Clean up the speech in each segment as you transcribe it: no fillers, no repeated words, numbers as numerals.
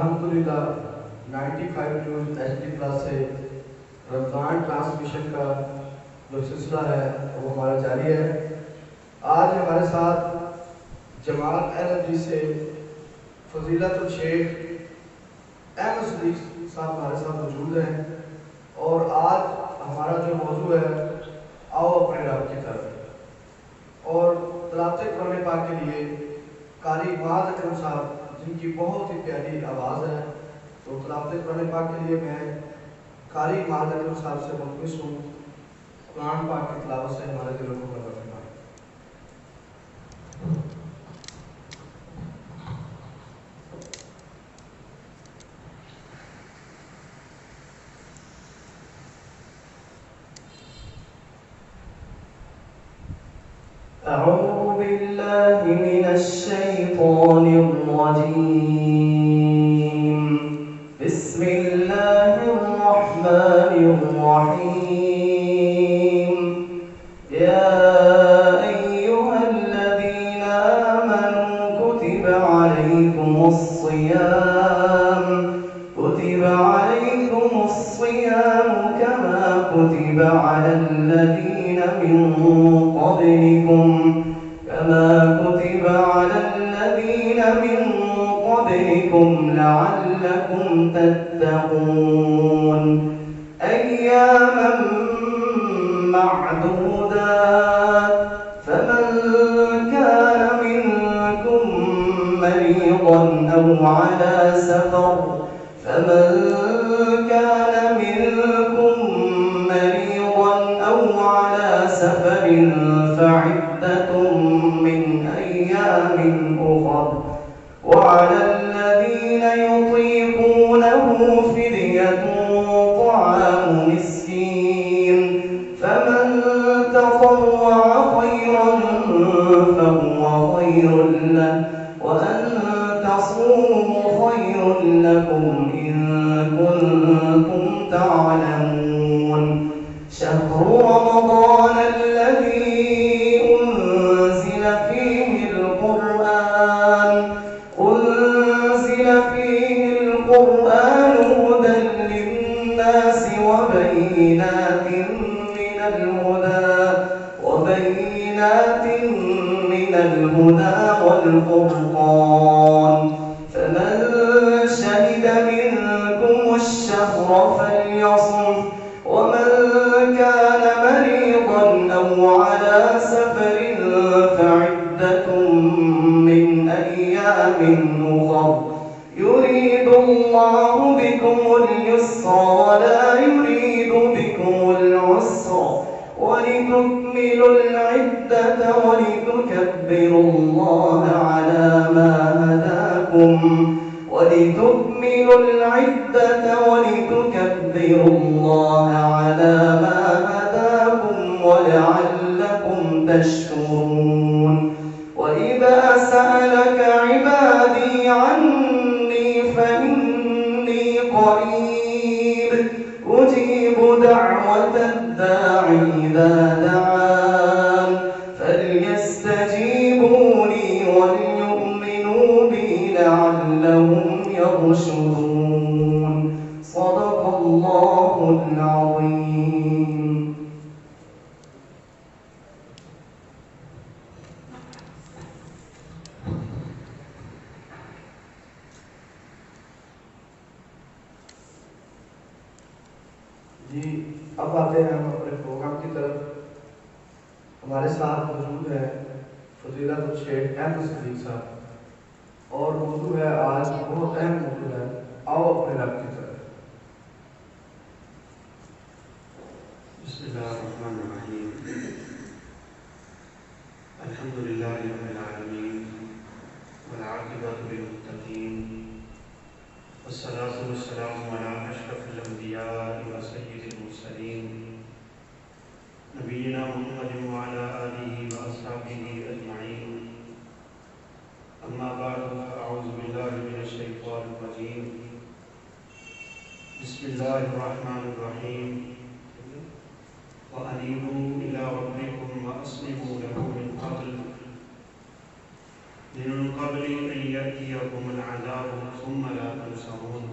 الحمدللہ 95 news HD+ سے رمضان transmission کا جو سلسلہ ہے وہ ہمارا جاری ہے۔ آج ہمارے ساتھ جماعت اہل حدیث سے فضیلت الشیخ احمد صدیق صاحب ہمارے ساتھ موجود ہیں، اور آج ہمارا جو موضوع ہے آؤ اپنے رب کی طرف، اور تلاوت قرآن پاک کے لیے قاری معاذ اکرم صاحب جن کی بہت ہی پیاری آواز ہے، تو تلاوت قرآن پاک کے لیے میں قاری معاذ اکرم صاحب سے ملتمس ہوں قرآن پاک کی تلاوت سے ہمارے دلوں کو بڑا فرمائیں۔ أعوذ بالله من الشيطان الرجيم. بسم الله الرحمن الرحيم. يا أيها الذين آمنوا كتب عليكم الصيام كما كتب على الذين من قبلكم لعلكم تتقون. أياما معدودات، فمن كان منكم مريضا أو على سفر فعدة من أيام أخر، وعلى الذين يطيقونه فدية طعام مسكين، فمن تطوع خيرا فهو خير له، وأن تصوموا خير لكم إن كنتم تعلمون. شهر رمضان الذي أنزل فيه القرآن هدى للناس وبينات من الهدى والفرقان، فمن شهد منكم الشهر فليصم، ومن كان مريضا أو على سفر فعدة من أيام أخر، يريد الله بكم اليسر ولا يريد بكم العسر، ولتكملوا العدة ولتكبروا الله على ما هداكم ولعلكم تشكرون. وإذا سألك عبادي عني فإني قريب أجيب دعوة الداع إذا دعان، فليستجيبوا لي وليؤمنوا بي لعلهم يرشدون. صدق الله العظيم. جی، اب آتے ہیں ہم اپنے پروگرام کی طرف۔ ہمارے ساتھ موجود ہے فضیلت الشیخ احمد صدیق صاحب، اور موضوع ہے آج بہت اہم موضوع ہے، آؤ اپنے رب کی طرف۔ بسم اللہ الرحمن الرحیم، الحمد للہ رب العالمین، والعاقبۃ للمتقین، والصلاة والسلام علی اشرف الانبیاء وسید المرسلین، نبینا محمد وعلی آلہ واصحابہ اجمعین، اما بعد فاعوذ باللہ من الشیطان الرجیم، بسم اللہ الرحمن الرحیم، وَأَنِيبُوا إِلَىٰ رَبِّكُمْ وَأَسْلِمُوا لَهُ مِنْ قَبْلِ أن يأتيكم العذاب ثم لا تنصرون۔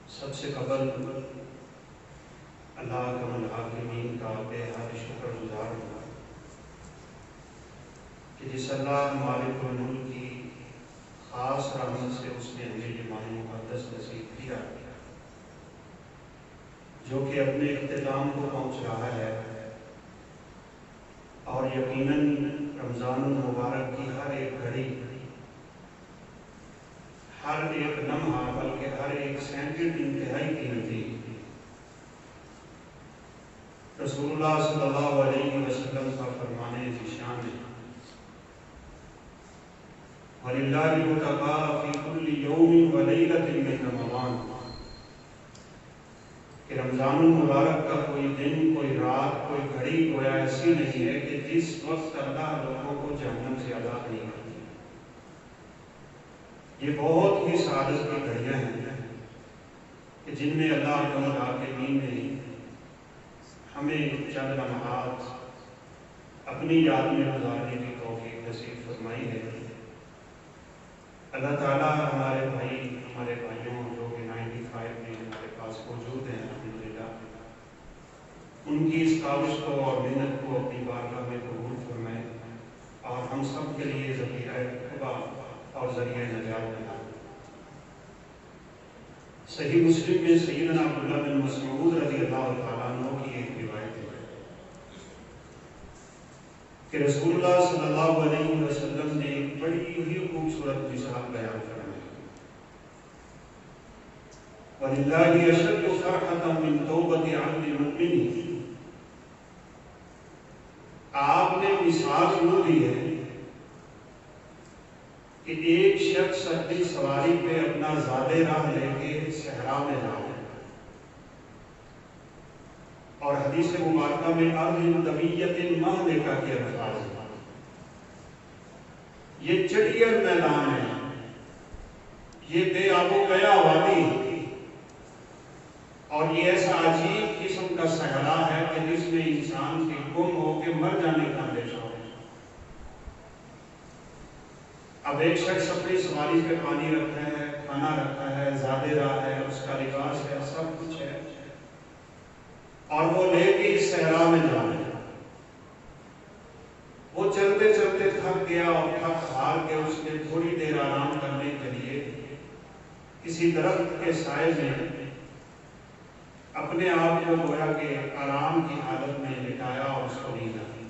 سب سے قبل اللہ اکرم الحاکمین کا بے حد شکر گزار ہوں کہ جس اللہ مالک الملک کی خاص رحمت سے اس نے ہمیں یہ ماہ مقدس نصیب کیا جو کہ اپنے اختتام کو پہنچ رہا ہے، اور یقیناً رمضان المبارک کی ہر ایک گھڑی، ہر ایک لمحہ، بلکہ ہر ایک سیکنڈ انتہائی قیمتی۔ رسول اللہ صلی اللہ علیہ وسلم کا فرمانے ذیشان ہے وَلِلَّهِ الْعُتَقَاءُ فِي كُلِّ يَوْمٍ وَلَيْلَةٍ مِّن رَمَضَانَ، کہ رمضان المبارک کا کوئی دن، کوئی رات، کوئی گھڑی گویا ایسی نہیں ہے کہ جس وقت اللہ لوگوں کو جہنم سے آزاد نہیں کرتی۔ یہ بہت ہی سعادت کی گھڑیاں ہیں کہ جن میں اللہ اکرم الحاکمین نے ہمیں چند لمحات اپنی یاد میں گزارنے کی توفیق نصیب فرمائی ہے۔ اللہ تعالیٰ ہمارے بھائیوں جو کہ 95 میں ہمارے پاس موجود ہیں، الحمدللہ، ان کی اس کاوش کو اور محنت کو اپنی بارگاہ میں قبول فرمائے اور ہم سب کے لیے ذریعہ خدا اور ذریعہ نجات بنا۔ صحیح مسلم میں سیدنا عبداللہ بن مسعود رضی اللہ تعالیٰ عنہ کی ایک روایت ہے کہ رسول اللہ صلی اللہ علیہ وسلم نے ایک بڑی ہی خوبصورت مثال بیان فرمائی۔ وَلِلَّهِ أَشَدُّ فَرْحَةً مِّن تَوْبَةِ عَبْدِ الْمُؤْمِنِ، آپ نے مثال یوں دی ہے کہ ایک شخص اپنی سواری پہ اپنا زادِ راہ لے کے صحرا میں جائے، اور حدیث مبارکہ میں اَرْضٍ طَوِيَّةٍ مَهْلِكَةٍ کے الفاظ ہیں۔ یہ چڑیل میدان ہے، یہ بے آب و گیا وادی، اور یہ ایسا عجیب قسم کا صحرا ہے کہ جس میں انسان کے گم ہو کے مر جانے کا اندیشہ ہو۔ اب ایک شخص اپنی سواری پہ پانی رکھا ہے، کھانا رکھا ہے، زادِ راہ ہے، اس کا لباس ہے، سب کچھ ہے، اور وہ لے کے اس صحرا میں جا رہے ہیں۔ وہ چلتے چلتے تھک گیا اور تھک ہار کے اس نے تھوڑی دیر آرام کرنے کے لیے کسی درخت کے سائے میں اپنے آپ کو گویا کہ آرام کی حالت میں لٹایا اور اس کو نیند آئی۔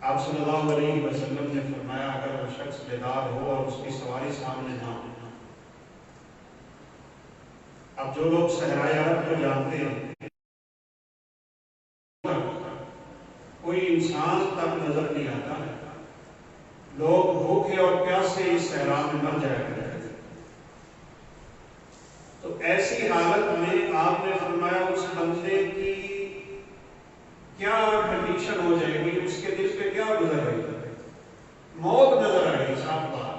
آپ صلی اللہ علیہ وسلم نے فرمایا اگر وہ شخص بیدار ہو اور اس کی سواری سامنے نہ ہو۔ اب جو لوگ صحرائے عرب کو جانتے ہیں، کوئی انسان تک نظر نہیں آتا، لوگ بھوکے اور پیاسے اس صحرا میں مر جایا کرتے ہیں۔ تو ایسی حالت میں آپ نے فرمایا اس بندے کی کیا کنڈیشن ہو جائے گی، اس کے دل پہ کیا گزر رہی ہے، موت نظر آئے گی صاف بات۔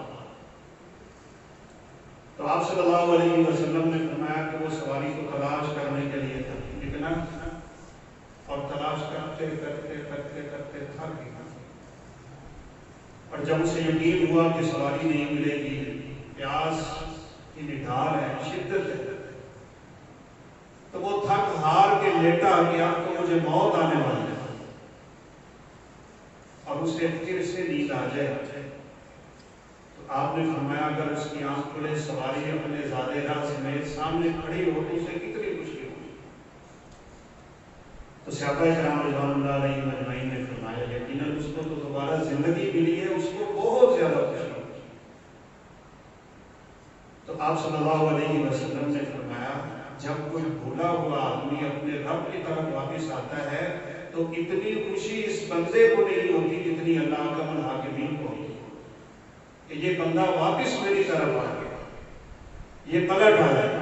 تو آپ صلی اللہ علیہ وسلم نے فرمایا کہ وہ سواری کو تلاش کرنے کے لیے نکلا، اور تلاش کرتے کرتے کرتے کرتے تھک گیا، اور جب اسے یقین ہوا کہ سواری نہیں ملے گی، پیاس کی نڈھال ہے، شدت ہے، تو وہ تھک ہار کے لیٹا کہ اب تو مجھے موت آنے والی ہے، اور اسے پھر سے نیند آ جائے۔ تو آپ نے فرمایا اگر اس کی آنکھ کھلے، سواری اپنے زادِ راہ سمیت سامنے کھڑی ہو تو اسے کتنی خوشی ہوگی۔ تو صحابہ کرام رضوان اللہ علیہ مجمعین نے فرمایا یقیناً اس کو تو دوبارہ زندگی ملی ہے، اس کو بہت زیادہ خوشی ہوگی۔ تو آپ صلی اللہ علیہ وسلم نے فرمایا جب کوئی بھولا ہوا آدمی اپنے رب کی طرف واپس آتا ہے تو اتنی خوشی اس بندے کو نہیں ہوتی جتنی اللہ اکرم الحاکمین کو ہوتی کہ یہ بندہ واپس میری طرف آ گیا، یہ پلٹ آ جائے،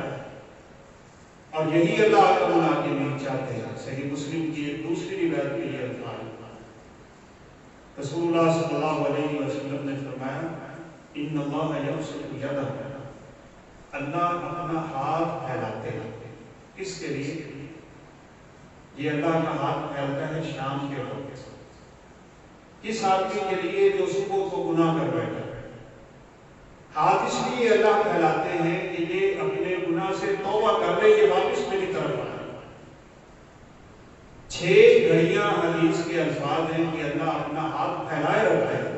اور یہی اللہ اکرم الحاکمین چاہتے ہیں۔ صحیح مسلم کی ایک دوسری روایت میں یہ الفاظ رسول اللہ صلی اللہ علیہ وسلم نے فرمایا ان اللہ یبسط یدہ، اللہ اپنا ہاتھ پھیلاتے ہیں، کس کے لیے؟ یہ اللہ کا ہاتھ پھیلتا ہے شام کے وقت کس آدمی کے لیے جو صبح کو گناہ کر بیٹھا ہے. ہاتھ اس لیے اللہ پھیلاتے ہیں کہ یہ اپنے گناہ سے توبہ کر لے، یہ واپس میری طرف آئے. 6 گھڑیاں حدیث کے الفاظ ہیں کہ اللہ اپنا ہاتھ پھیلائے رکھتا ہے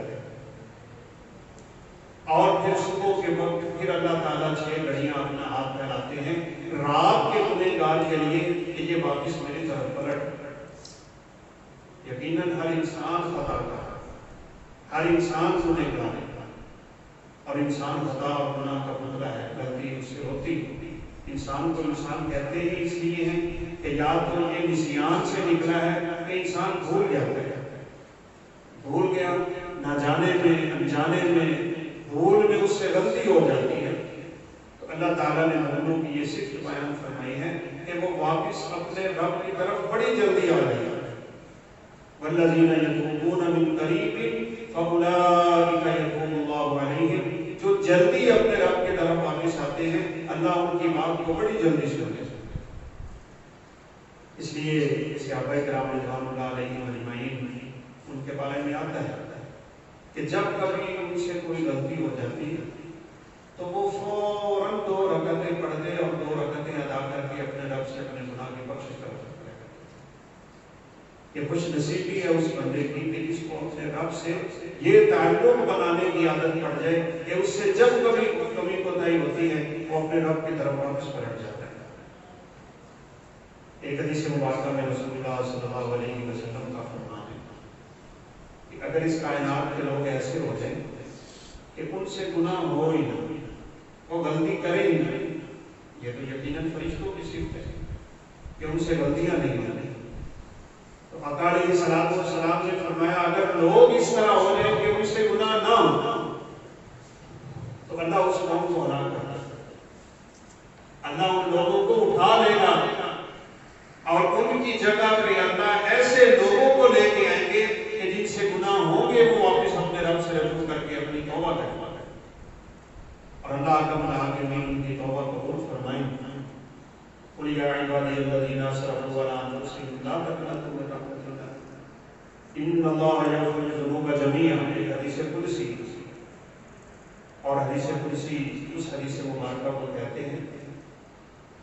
اور پھر صبح کے وقت پھر اللہ تعالیٰ 6 گھڑیاں اپنا ہاتھ پھیلاتے ہیں رات کے گنہگار کے لیے کہ یہ واپس میری طرف پلٹ. یقیناً ہر انسان خطا کار ہے، ہر انسان گنہگار ہے، اور انسان خطا اور گناہ کا بدلہ ہے، غلطی اس سے ہوتی. انسان کو انسان کہتے ہی اس لیے ہیں کہ یا تو یہ نسیان سے نکلا ہے کہ انسان بھول جاتا ہے، بھول گیا نہ جانے میں انجانے میں بھول میں اس سے غلطی ہو جاتی ہے. تو اللہ تعالیٰ نے مومنوں کی یہ صفت بیان فرمائی ہے کہ وہ واپس اپنے رب کی طرف بڑی جلدی آ رہی ہے. والذین یتوبون من قریب فاولئک یتوب اللہ علیہم. جو جلدی اپنے رب کی طرف واپس آتے ہیں اللہ ان کی بات کو بڑی جلدی سنتے ہیں. اس لیے صحابہ کرام رضوان اللہ علیہم اجمعین ان کے بارے میں آتا ہے کہ جب کبھی ان سے کوئی غلطی ہو جاتی ہے تو وہ فوراً 2 رکعتیں پڑھتے اور 2 رکعتیں ادا کر کے اپنے رب سے اپنے گناہ کی بخشش کرتے ہیں. یہ خوش نصیبی ہے اس بندے کی کہ اس کو اپنے رب سے یہ تعلق بنانے کی عادت پڑ جائے کہ اس سے جب کبھی کمی کوتاہی ہوتی ہے وہ اپنے رب کی طرف واپس پلٹ جاتا ہے. ایک حدیث مبارکہ میں رسول اللہ صلی اللہ علیہ وسلم کا فرمان ہے کہ اگر اس کائنات کے لوگ ایسے ہو جائیں کہ ان سے گناہ ہو ہی نہ، وہ غلطی کرے ہی نہ، یہ تو یقیناً فرشتوں کی صفت ہے کہ ان سے غلطیاں نہیں ہوتی. تو آقا علیہ الصلوۃ والسلام نے فرمایا اگر لوگ اس طرح ہو جائیں کہ ان سے گناہ نہ ہو تو اللہ اس قوم کو ہلاک کر دے گا. اللہ ان لوگوں کو اٹھا لے گا اور ان کی جگہ پہ اللہ ایسے لوگوں کو لے کے آئیں گے کہ جن سے گناہ ہوں گے وہ واپس اپنے رب سے رجوع کر کے اپنی توبہ کریں اور اللہ کا الحاکمین ان کی توبہ قبول فرمائیں. قل یا عبادی الذین اسرفوا علی انفسہم لا تقنطوا من رحمۃ اللہ ان اللہ یغفر الذنوب جميعا. یہ حدیث قدسی اور حدیث قدسی اس حدیث مبارکہ کو کہتے ہیں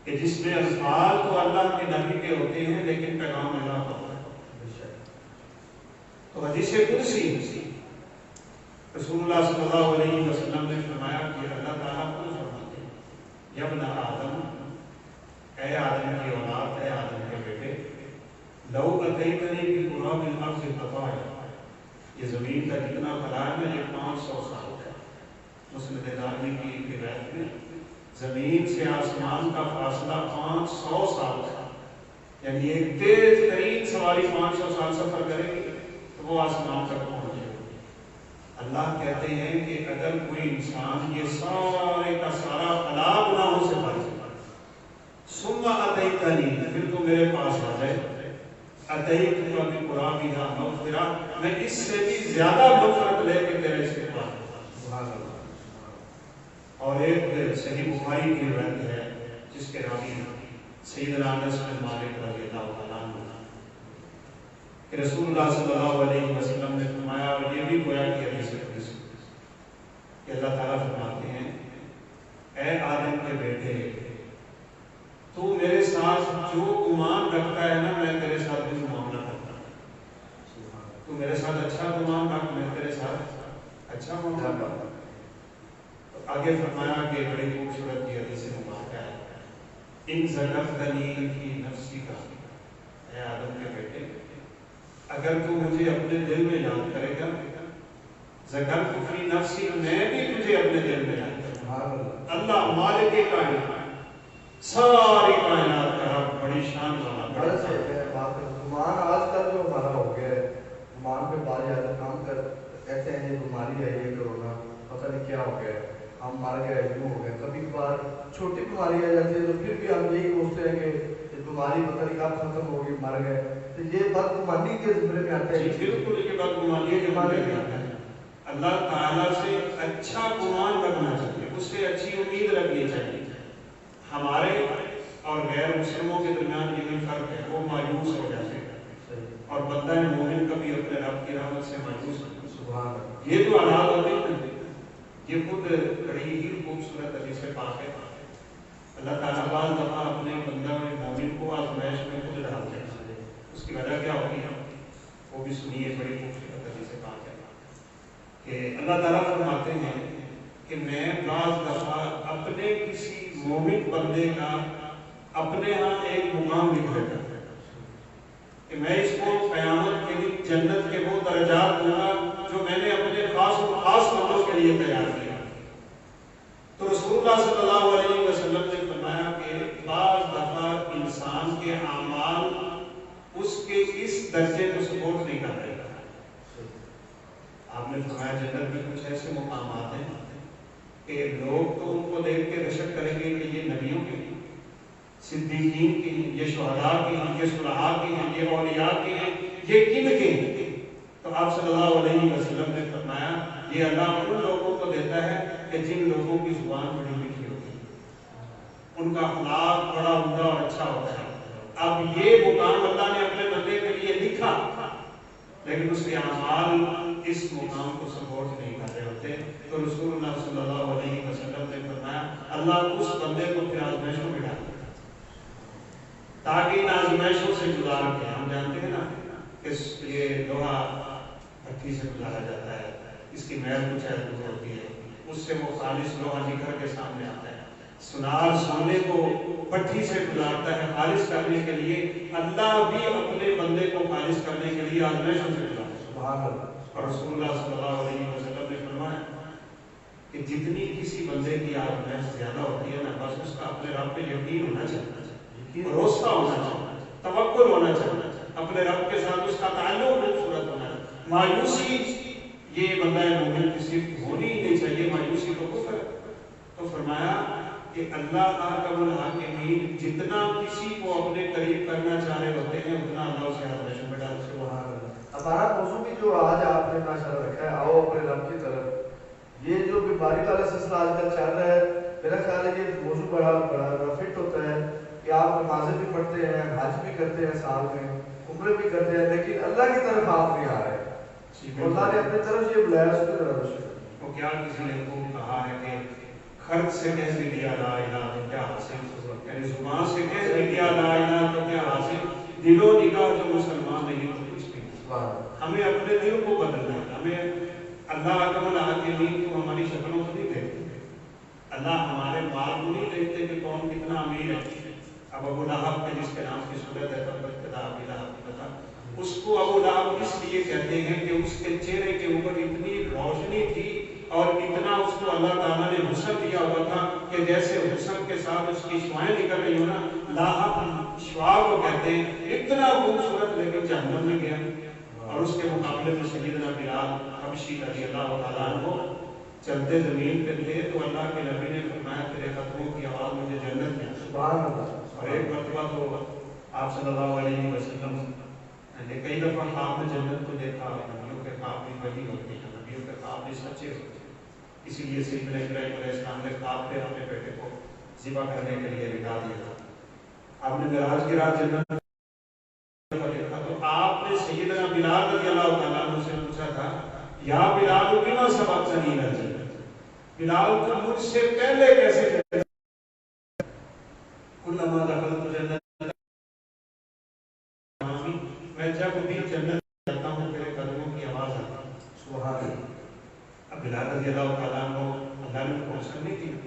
کہ جس میں الفاظ تو اللہ کے نبی کے ہوتے ہیں لیکن پیغام اللہ کا ہوتا ہے. تو حدیث قدسی رسول اللہ صلی اللہ علیہ وسلم نے فرمایا کہ اللہ تعالیٰ کو فرماتے ہیں یا ابن آدم، اے آدم کی اولاد، اے آدم کے بیٹے، لو اتیتنی بقراب الارض خطایا. یہ زمین کا جتنا پھیلا ہے یہ 500 سال کا. مسند دارمی کی روایت میں زمین سے آسمان کا فاصلہ 500 سال کا، یعنی ایک تیز ترین سواری 500 سال سفر کرے گی تو وہ آسمان تک پہنچ جائے گی. اللہ کہتے ہیں کہ اگر کوئی انسان یہ سارے کا سارا فلا گناہوں سے بچ جائے ثم اتیتنی، پھر تو میرے پاس آ جائے، اتیتک بقرابہا مغفرہ، میں اس سے بھی زیادہ مغفرت لے کے تیرے استقبال. اور ایک صحیح بخاری کی روایت ہے جس کے راوی سیدنا انس بن مالک رضی اللہ تعالیٰ عنہ کہ رسول اللہ صلی اللہ علیہ وسلم نے فرمایا، اور یہ بھی گویا کہ حدیث قدسی کہ اللہ تعالیٰ فرماتے ہیں اے آدم کے بیٹے، تو میرے ساتھ جو گمان رکھتا ہے نا میں تیرے ساتھ بھی معاملہ کرتا ہوں. تو میرے ساتھ اچھا گمان رکھ، میں تیرے ساتھ اچھا معاملہ کرتا ہوں. آگے فرمایا کہ بڑی خوبصورت یہ حدیث مبارکہ ہے، ان ذکرتنی فی نفسی کا، اے آدم کے بیٹے اگر تو مجھے اپنے دل میں یاد کرے گا، ذکرت فی نفسی، میں بھی تجھے اپنے دل میں یاد کروں گا. اللہ مالک کائنات، ساری کائنات کا رب، بڑی شان والا. گمان آج کل جو ہمارا ہو گیا ہے، گمان پہ بار زیادہ کام کر کہتے ہیں یہ بیماری ہے، یہ کرونا پتہ نہیں کیا ہو گیا ہے، ہم مر گئے، یوں ہو گیا. کبھی کبھار چھوٹی بیماری آ جاتی ہے تو پھر بھی ہم یہی سوچتے ہیں کہ یہ بیماری پتہ نہیں کب ختم ہوگی، مر گئے. تو یہ بدگمانی کے زمرے میں آتے ہیں. بالکل یہ بدگمانی کے زمرے میں آتا ہے. اللہ تعالیٰ سے اچھا گمان رکھنا چاہیے، اس سے اچھی امید رکھنی چاہیے. ہمارے اور غیر مسلموں کے درمیان یہی فرق ہے، وہ مایوس ہو جاتے ہیں اور بندہ مومن کبھی اپنے رب کی رحمت سے مایوس نہیں۔ سبحان اللہ۔ یہ جو حالات ہوتے ہیں یہ خود بڑی ہی خوبصورت حدیث پاک ہے۔ اللہ تعالیٰ بعض دفعہ اپنے بندہ مومن کو آزمائش میں خود ڈالتے ہیں، اس کی وجہ کیا ہوگی وہ بھی سنیے، بڑی خوبصورت حدیث پاک ہے کہ اللہ تعالیٰ فرماتے ہیں کہ میں بعض دفعہ اپنے کسی مومن بندے کا اپنے ہاں ایک مقام لکھ دیتا ہوں کہ میں اس کو قیامت کے دن جنت کے وہ درجات دوں گا جو میں نے اپنے خاص و خاص بندوں کے لیے تیار کیا۔ تو رسول اللہ صلی اللہ علیہ وسلم نے فرمایا کہ بعض دفعہ انسان کے اعمال اس کے اس درجے کو سپورٹ نہیں کر رہے۔ آپ نے فرمایا جنت میں کچھ ایسے مقامات ہیں کہ لوگ تو ان کو دیکھ کے رشک کریں گے کہ یہ نبیوں کے ہیں، صدیقین کے ہیں، یہ شہداء کے ہیں، یہ صلحاء کے ہیں، یہ اولیاء کے ہیں، یہ کن کے ہیں؟ تو آپ صلی اللہ علیہ وسلم نے فرمایا یہ اللہ ان لوگوں کو دیتا ہے کہ جن لوگوں کی زبان بڑی میٹھی ہوتی ہے، ان کا اخلاق بڑا عمدہ اور اچھا ہوتا ہے۔ اب یہ مقام اللہ نے اپنے بندے کے لیے لکھا، لیکن اس کے اعمال اس مقام کو سپورٹ نہیں کر رہے ہوتے، تو رسول اللہ صلی اللہ علیہ وسلم نے فرمایا اللہ اس بندے کو پھر آزمائشوں میں ڈالتا ہے تاکہ ان آزمائشوں سے گزار کے، ہم جانتے ہیں نا کہ یہ لوہا بھٹی سے گزارا جاتا ہے، اس کی میل کچھ ایسی ہوتی ہے، اس سے وہ خالص لوہا نکل کے سامنے آتا ہے۔ سنار سونے کو بھٹی سے گزارتا ہے خالص کرنے کے لیے، اللہ بھی اپنے بندے کو خالص کرنے کے لیے آزمائشوں سے گزارتا ہے۔ سبحان اللہ۔ اور رسول اللہ صلی اللہ علیہ وسلم نے فرمایا کہ جتنی کسی بندے کی آزمائش زیادہ ہوتی ہے نا، بس اس کا اپنے رب پہ یقین ہونا چاہیے، بھروسہ ہونا چاہیے، توکل ہونا چاہیے، اپنے رب کے ساتھ اس کا تعلق خوبصورت ہونا ہے۔ مایوسی یہ بندہ مومن کی صرف ہونی ہی نہیں چاہیے، مایوسی تو کفر ہے۔ تو فرمایا کہ اللہ احکم الحاکمین جتنا کسی کو اپنے قریب کرنا چاہ رہے ہوتے ہیں اتنا اللہ اسے آزمائشوں میں ڈالتے ہیں۔ سبحان اللہ۔ ہمارا موضوع بھی جو آج آپ نے ماشاءاللہ رکھا ہے، آؤ اپنے رب کی طرف، یہ جو بیماری والا سلسلہ آج کل چل رہا ہے، میرا خیال ہے کہ موضوع بڑا فٹ ہوتا ہے کہ آپ نمازیں بھی پڑھتے ہیں، حج بھی کرتے ہیں سال میں، عمرے بھی کرتے ہیں، لیکن اللہ کی طرف آپ نہیں آ رہے۔ اللہ نے اپنی طرف یہ بلایا، اس کی طرف وہ کیا کسی نے خوب کہا ہے کہ خرچ سے کہہ دیا لا الہ تو کیا حاصل، یعنی زبان سے کہہ دیا لا الہ تو کیا حاصل، دل و نگاہ جو مسلمان نہیں تو کچھ نہیں۔ ہمیں اپنے دل کو بدلنا ہے، ہمیں اللہ اکرم الحاکمین کو ہماری شکلوں کو نہیں دیکھتے، اللہ ہمارے مال کو نہیں دیکھتے کہ کون کتنا امیر ہے۔ اب ابو لہب کے جس کے نام کی صورت ہے تب ابتدا ابی لہب کی بتا، اس کو ابو لہب اس لیے کہتے ہیں کہ اس کے چہرے کے اوپر اتنی روشنی تھی اور اتنا اس کو اللہ تعالیٰ نے حسن دیا ہوا تھا کہ جیسے حسن کے ساتھ اس کی شعائیں نکل رہی ہو نا، لاہب شعاع کو کہتے ہیں، اتنا خوبصورت، لیکن جہنم میں گیا۔ اور اس کے مقابلے میں سیدنا بلال حبشی رضی اللہ تعالیٰ عنہ چلتے زمین پہ تھے تو اللہ کے نبی نے فرمایا تیرے قدموں کی آواز مجھے جنت میں۔ سبحان اللہ۔ اور ایک مرتبہ تو آپ صلی اللہ علیہ وسلم نے کئی دفعہ خواب میں جنت کو دیکھا، نبیوں کے خواب بھی وہی ہوتے ہیں، نبیوں کے خواب بھی سچے ہوتے ہیں، اسی لیے سیدنا ابراہیم علیہ السلام نے خواب پہ اپنے بیٹے کو ذبح کرنے کے لیے لٹا دیا تھا۔ آپ نے معراج کی رات جنت کو دیکھا تو آپ نے سیدنا بلال رضی اللہ تعالیٰ عنہ سے پوچھا تھا یا بلال بما سبقتنی الی الجنہ، بلال تم مجھ سے پہلے کیسے چلے؟ کلما دخلت جنت، میں جب بھی جنت جاتا ہوں تیرے قدموں کی آواز آتی ہے۔ سبحان اللہ۔ اب بلال رضی اللہ تعالیٰ عنہ اللہ نے پروسن نہیں دیا،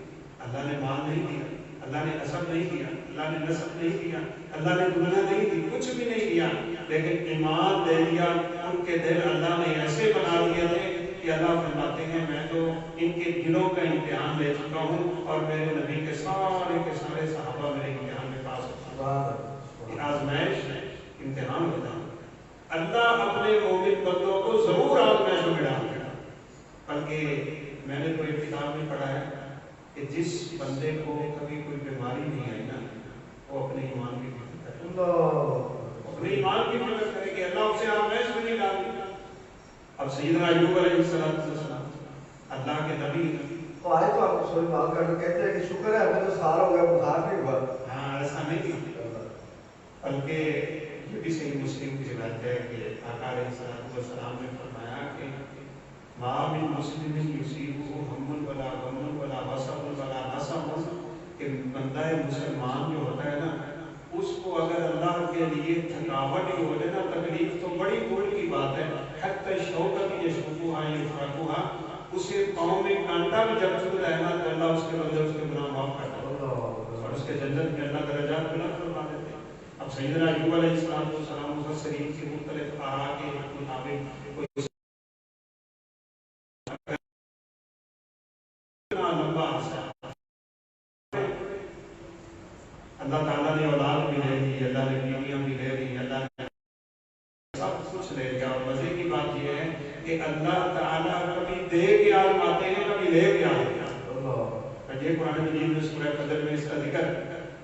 اللہ نے مال نہیں دیا، اللہ نے نسب نہیں دیا، اللہ نے نسب نہیں دیا، اللہ نے دنیا نہیں دی، کچھ بھی نہیں دیا، لیکن ایمان دے دیا۔ ان کے دل اللہ نے ایسے بنا دیے تھے کہ اللہ فرماتے ہیں میں تو ان کے دلوں کا امتحان لے چکا ہوں اور میرے نبی کے سارے صحابہ میرے امتحان میں پاس ہوتے ہیں۔ آزمائش امتحان ہوتا ہے، اللہ اپنے مومن بندوں کو ضرور آزمائشوں میں ڈالتے ہیں۔ بلکہ میں نے تو ایک کتاب میں پڑھا ہے کہ جس بندے کو کبھی کوئی بیماری نہیں آئی نا وہ اپنے ایمان کی فکر کرے، اپنے ایمان کی فکر کرے کہ اللہ اسے آزمائش میں نہیں ڈالے۔ اب سیدنا ایوب علیہ السلام اللہ کے نبی تو آئے تو آپ کو سوری بات کر کے کہتے ہیں کہ شکر ہے ہمیں تو سال ہو گیا بخار نہیں ہوا۔ ہاں ایسا نہیں، بلکہ یہ بھی صحیح مسلم کی روایت ہے کہ آقا علیہ السلام نے فرمایا کہ ما من مسلم یصیبہ ہم ولا غم ولا وصب ولا نصب، کہ بندہ مسلمان جو ہوتا ہے نا، اس کو اگر اللہ کے لیے تھکاوٹ ہی ہو جائے نا، تکلیف تو بڑی دور کی بات ہے، حتی شوکت یشکوہا یفرقوہا، اسے پاؤں میں کانٹا بھی جب چبھ رہے نا تو اللہ اس کے بدلے اس کے گناہ معاف کرتا ہے اور اس کے جنت میں اللہ درجات بلند فرما دیتے ہیں۔ اب سیدنا ایوب علیہ السلام مفسرین کی مختلف آراء کے مطابق کوئی لمبا عرصہ اللہ تعالیٰ نے اولاد بھی دے دی، اللہ نے بیویاں بھی دے دی، اللہ نے سب کچھ دے دیا، اور مزے کی بات یہ ہے کہ اللہ تعالیٰ کبھی دے کے آزماتے ہیں، کبھی لے کے آزماتے ہیں۔ یہ قرآن مجید میں سورہ قدر میں اس کا ذکر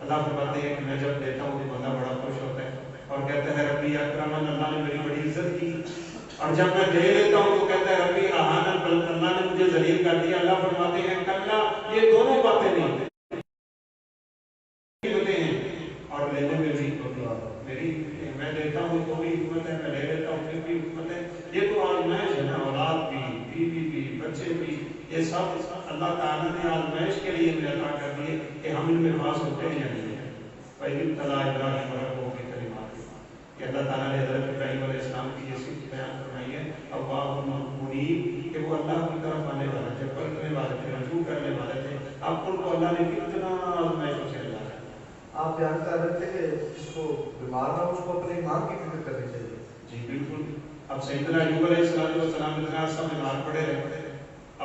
اللہ فرماتے ہیں کہ میں جب دیتا ہوں تو بندہ بڑا خوش ہوتا ہے اور کہتا ہے ربی اکرمن، اللہ نے میری بڑی عزت کی، اور جب میں دے لیتا ہوں تو کہتا ہے ربی اہانن، اللہ نے مجھے ذلیل کر دیا۔ اللہ فرماتے ہیں کلا، یہ دونوں باتیں نہیں ہوتے ہیں، اور لینے میں بھی میری، میں دیتا ہوں تو بھی حکمت ہے، میں لے لیتا ہوں پھر بھی حکمت ہے۔ یہ تو آزمائش ہے نا، اولاد بھی، بیوی بھی، بچے بھی، یہ سب اللہ تعالیٰ نے آزمائش کے لیے ہمیں عطا کر دیے کہ ہم ان میں خاص ہوتے ہیں یا نہیں ہیں۔ پہلی ابتلا ابراہیم ربہ بکلمات، کہ اللہ تعالیٰ نے حضرت ابراہیم علیہ السلام کی یہ صفت بیان فرمائی ہے، اواب منیب، کہ وہ اللہ کی طرف آنے والے تھے، پلٹنے والے تھے، رجوع کرنے والے تھے۔ اب ان کو اللہ نے کتنا آزمائشوں سے ہٹایا۔ آپ بیان کر رہے تھے کہ جس کو بیمار نہ ہو اس کو اپنے ایمان کی فکر کرنی چاہیے۔ جی بالکل۔ اب سیدنا ایوب علیہ السلام اتنا عرصہ بیمار پڑے رہے،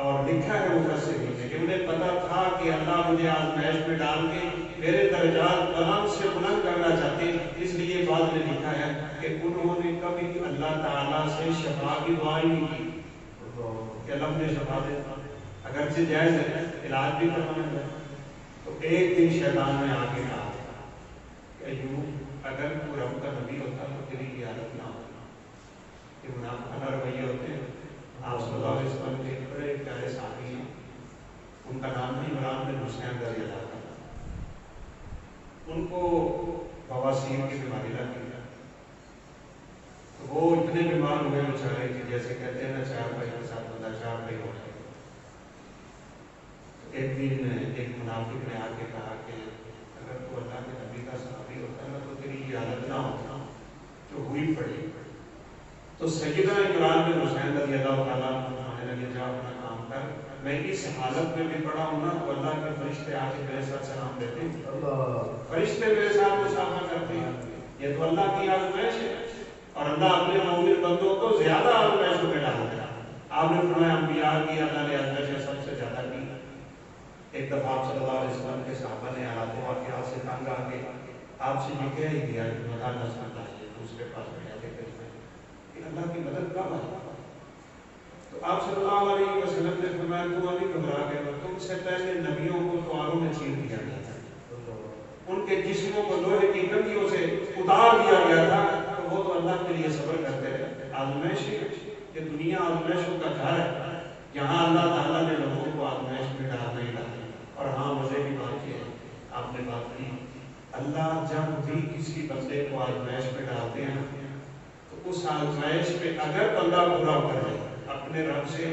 اور لکھا ہے مفسرین نے کہ انہیں پتا تھا کہ اللہ مجھے آزمائش میں ڈال کے میرے درجات بلند سے بلند کرنا چاہتے ہیں، اس لیے بعد میں لکھا ہے کہ انہوں نے کبھی اللہ تعالیٰ سے شفا کی دعا ہی نہیں کی کہ اللہ مجھے شفا دے، اگرچہ جائز ہے علاج بھی کروانا ہے۔ تو ایک دن شیطان نے آگے کہا کہ ایوب اگر تو رب کا نبی ہوتا تو تیری یہ حالت نہ ہوتی۔ یہ منافقانہ رویے ہوتے ہیں۔ آپ صلی اللہ علیہ وسلم کے بڑے پیارے صحابی ہیں، ان کا نام ہے عمران بن حسین رضی اللہ عنہ۔ ان کو بواسیر کی بیماری لگ گئی، تو وہ اتنے بیمار ہوئے بیچارے کہ جیسے کہتے ہیں نا چار بھائی کے ساتھ بندہ چار بھائی ہو جائے۔ ایک دن ایک منافق نے آ کے کہا کہ اگر تو اللہ کے نبی کا صحابی ہوتا ہے تو تیری یہ حالت نہ ہوتا جو ہوئی پڑی۔ تو سیدنا عمران بن حسین رضی اللہ تعالیٰ عنہ نے لگے جا اپنا کام کر، میں اس حالت میں بھی پڑا ہوں نا تو اللہ کے فرشتے آ کے میرے ساتھ سلام دیتے ہیں، فرشتے میرے ساتھ مصافحہ کرتے ہیں۔ یہ تو اللہ کی آزمائش ہے، اور اللہ اپنے مومن بندوں کو زیادہ آزمائشوں میں ڈالتا ہے۔ آپ نے فرمایا انبیاء کی اللہ نے آزمائشیں سب سے زیادہ کی۔ ایک دفعہ آپ صلی اللہ علیہ وسلم کے صحابہ نے حالات واقعات سے تنگ آ کے آپ سے یہ کہہ ہی دیا کہ مدد نہ سنتا ہے، دوسرے پاس میں جاتے کہ اللہ کی مدد کب آئی؟ تو آپ صلی اللہ علیہ وسلم نے فرمایا تم ابھی گھبرا گئے، تم سے پہلے نبیوں کو تواروں میں چیر دیا گیا تھا، ان کے جسموں کو لوہے کی کنگھیوں سے اتار دیا گیا تھا، تو وہ تو اللہ کے لیے صبر کرتے رہے۔ آزمائش یہ دنیا آزمائشوں کا گھر ہے، یہاں اللہ تعالیٰ نے لوگوں کو آزمائش میں ڈالنا ہی ڈالا۔ اور ہاں مزے کی بات یہ ہے، آپ نے بات کی، اللہ جب بھی کسی بندے کو آزمائش میں ڈالتے ہیں تو اس آزمائش میں اگر بندہ پورا کر جائے، اپنے رب سے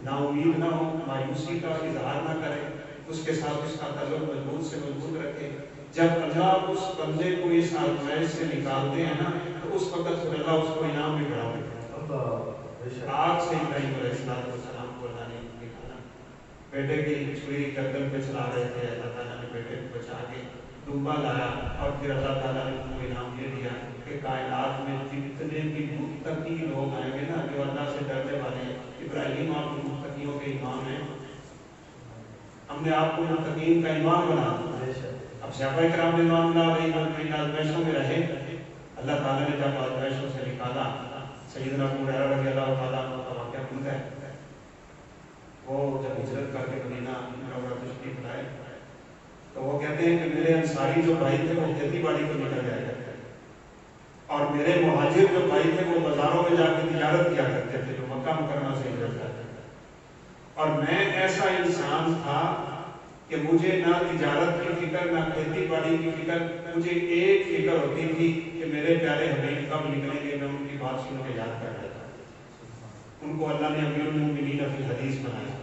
نا امید نہ ہو، مایوسی کا اظہار نہ کرے، اس کے ساتھ اس کا تعلق مضبوط سے مضبوط رکھے۔ جب اللہ اس بندے کو اس آزمائش سے نکالتے ہیں نا تو اس وقت پھر اللہ اس کو انعام بھی بڑھا دیتا ہے۔ آگ سے ابراہیم علیہ السلام کو اللہ نے نکالا، بیٹے کی چھری گردن پہ چلا رہے تھے، اللہ تعالیٰ نے بیٹے کو بچا کے ڈوبا لایا، اور پھر اللہ تعالیٰ نے ان کو انعام یہ دیا کہ کائنات میں جتنے بھی متقی لوگ آئیں گے نا جو اللہ سے ڈرنے والے ہیں، ابراہیم آپ کو متقیوں کے امام ہیں، ہم نے آپ کو متقین کا امام بنا دیا۔ اب صحابہ کرام رضوان اللہ علیہم آزمائشوں میں رہے، اللہ تعالیٰ نے جب آزمائشوں سے نکالا، سیدنا ابو ہریرہ رضی اللہ تعالیٰ عنہ کا واقعہ بن ہے، وہ جب ہجرت کر کے مدینہ منورہ تشریف لائے تو وہ کہتے ہیں کہ میرے انصاری جو بھائی تھے وہ کھیتی باڑی کو نکل جایا کرتے تھے، اور میرے مہاجر جو بھائی تھے وہ بازاروں میں جا کے تجارت کیا کرتے تھے، جو مکہ مکرمہ سے ہجرت کرتے تھے، اور میں ایسا انسان تھا کہ مجھے نہ تجارت کی فکر نہ کھیتی باڑی کی فکر، مجھے ایک فکر ہوتی تھی کہ میرے پیارے حبیب کب نکلیں گے، میں ان کی بات سن کے یاد کر رہا تھا۔ ان کو اللہ نے امیر المومنین فی الحدیث بنایا،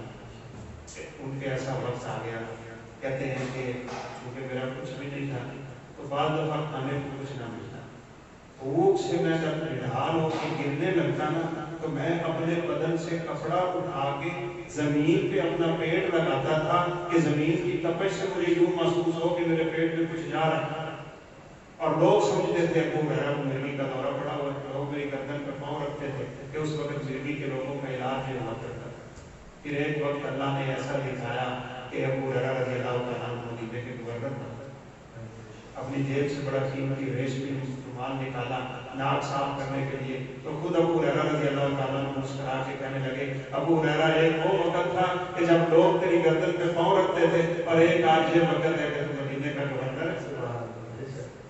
ان کے ایسا وقت آ گیا، کہتے ہیں کہ کیونکہ میرا کچھ بھی نہیں تھا تو بعض دفعہ کھانے کو کچھ نہ ملتا، بھوک سے میں جب نڈھال ہو کے گرنے لگتا نا تو میں اپنے بدن سے کپڑا اٹھا کے زمین پہ اپنا پیٹ لگاتا تھا کہ زمین کی تپش سے مجھے یوں محسوس ہو کہ میرے پیٹ میں کچھ جا رہا ہے، اور لوگ سمجھتے تھے ابو میرا مرغی کا دورہ پڑا ہوا، لوگ میری گردن پر پاؤں رکھتے تھے کہ اس وقت مرغی کے لوگوں کا علاج یہ ہوا کرتا تھا۔ پھر ایک وقت اللہ نے ایسا دکھایا کہ ابو ہریرہ رضی اللہ تعالیٰ عنہ مدینے کے گورنر بن گئے، اپنی جیب سے بڑا قیمتی ریشمی رومال نکالا ناک صاف کرنے کے لیے، تو خود ابو ہریرہ رضی اللہ تعالیٰ عنہ مسکرا کے کہنے لگے ابو ہریرہ ایک وہ وقت تھا کہ جب لوگ تیری گردن پہ پاؤں رکھتے تھے، اور ایک آج یہ وقت ہے کہ تم مدینے کا گورنر ہے۔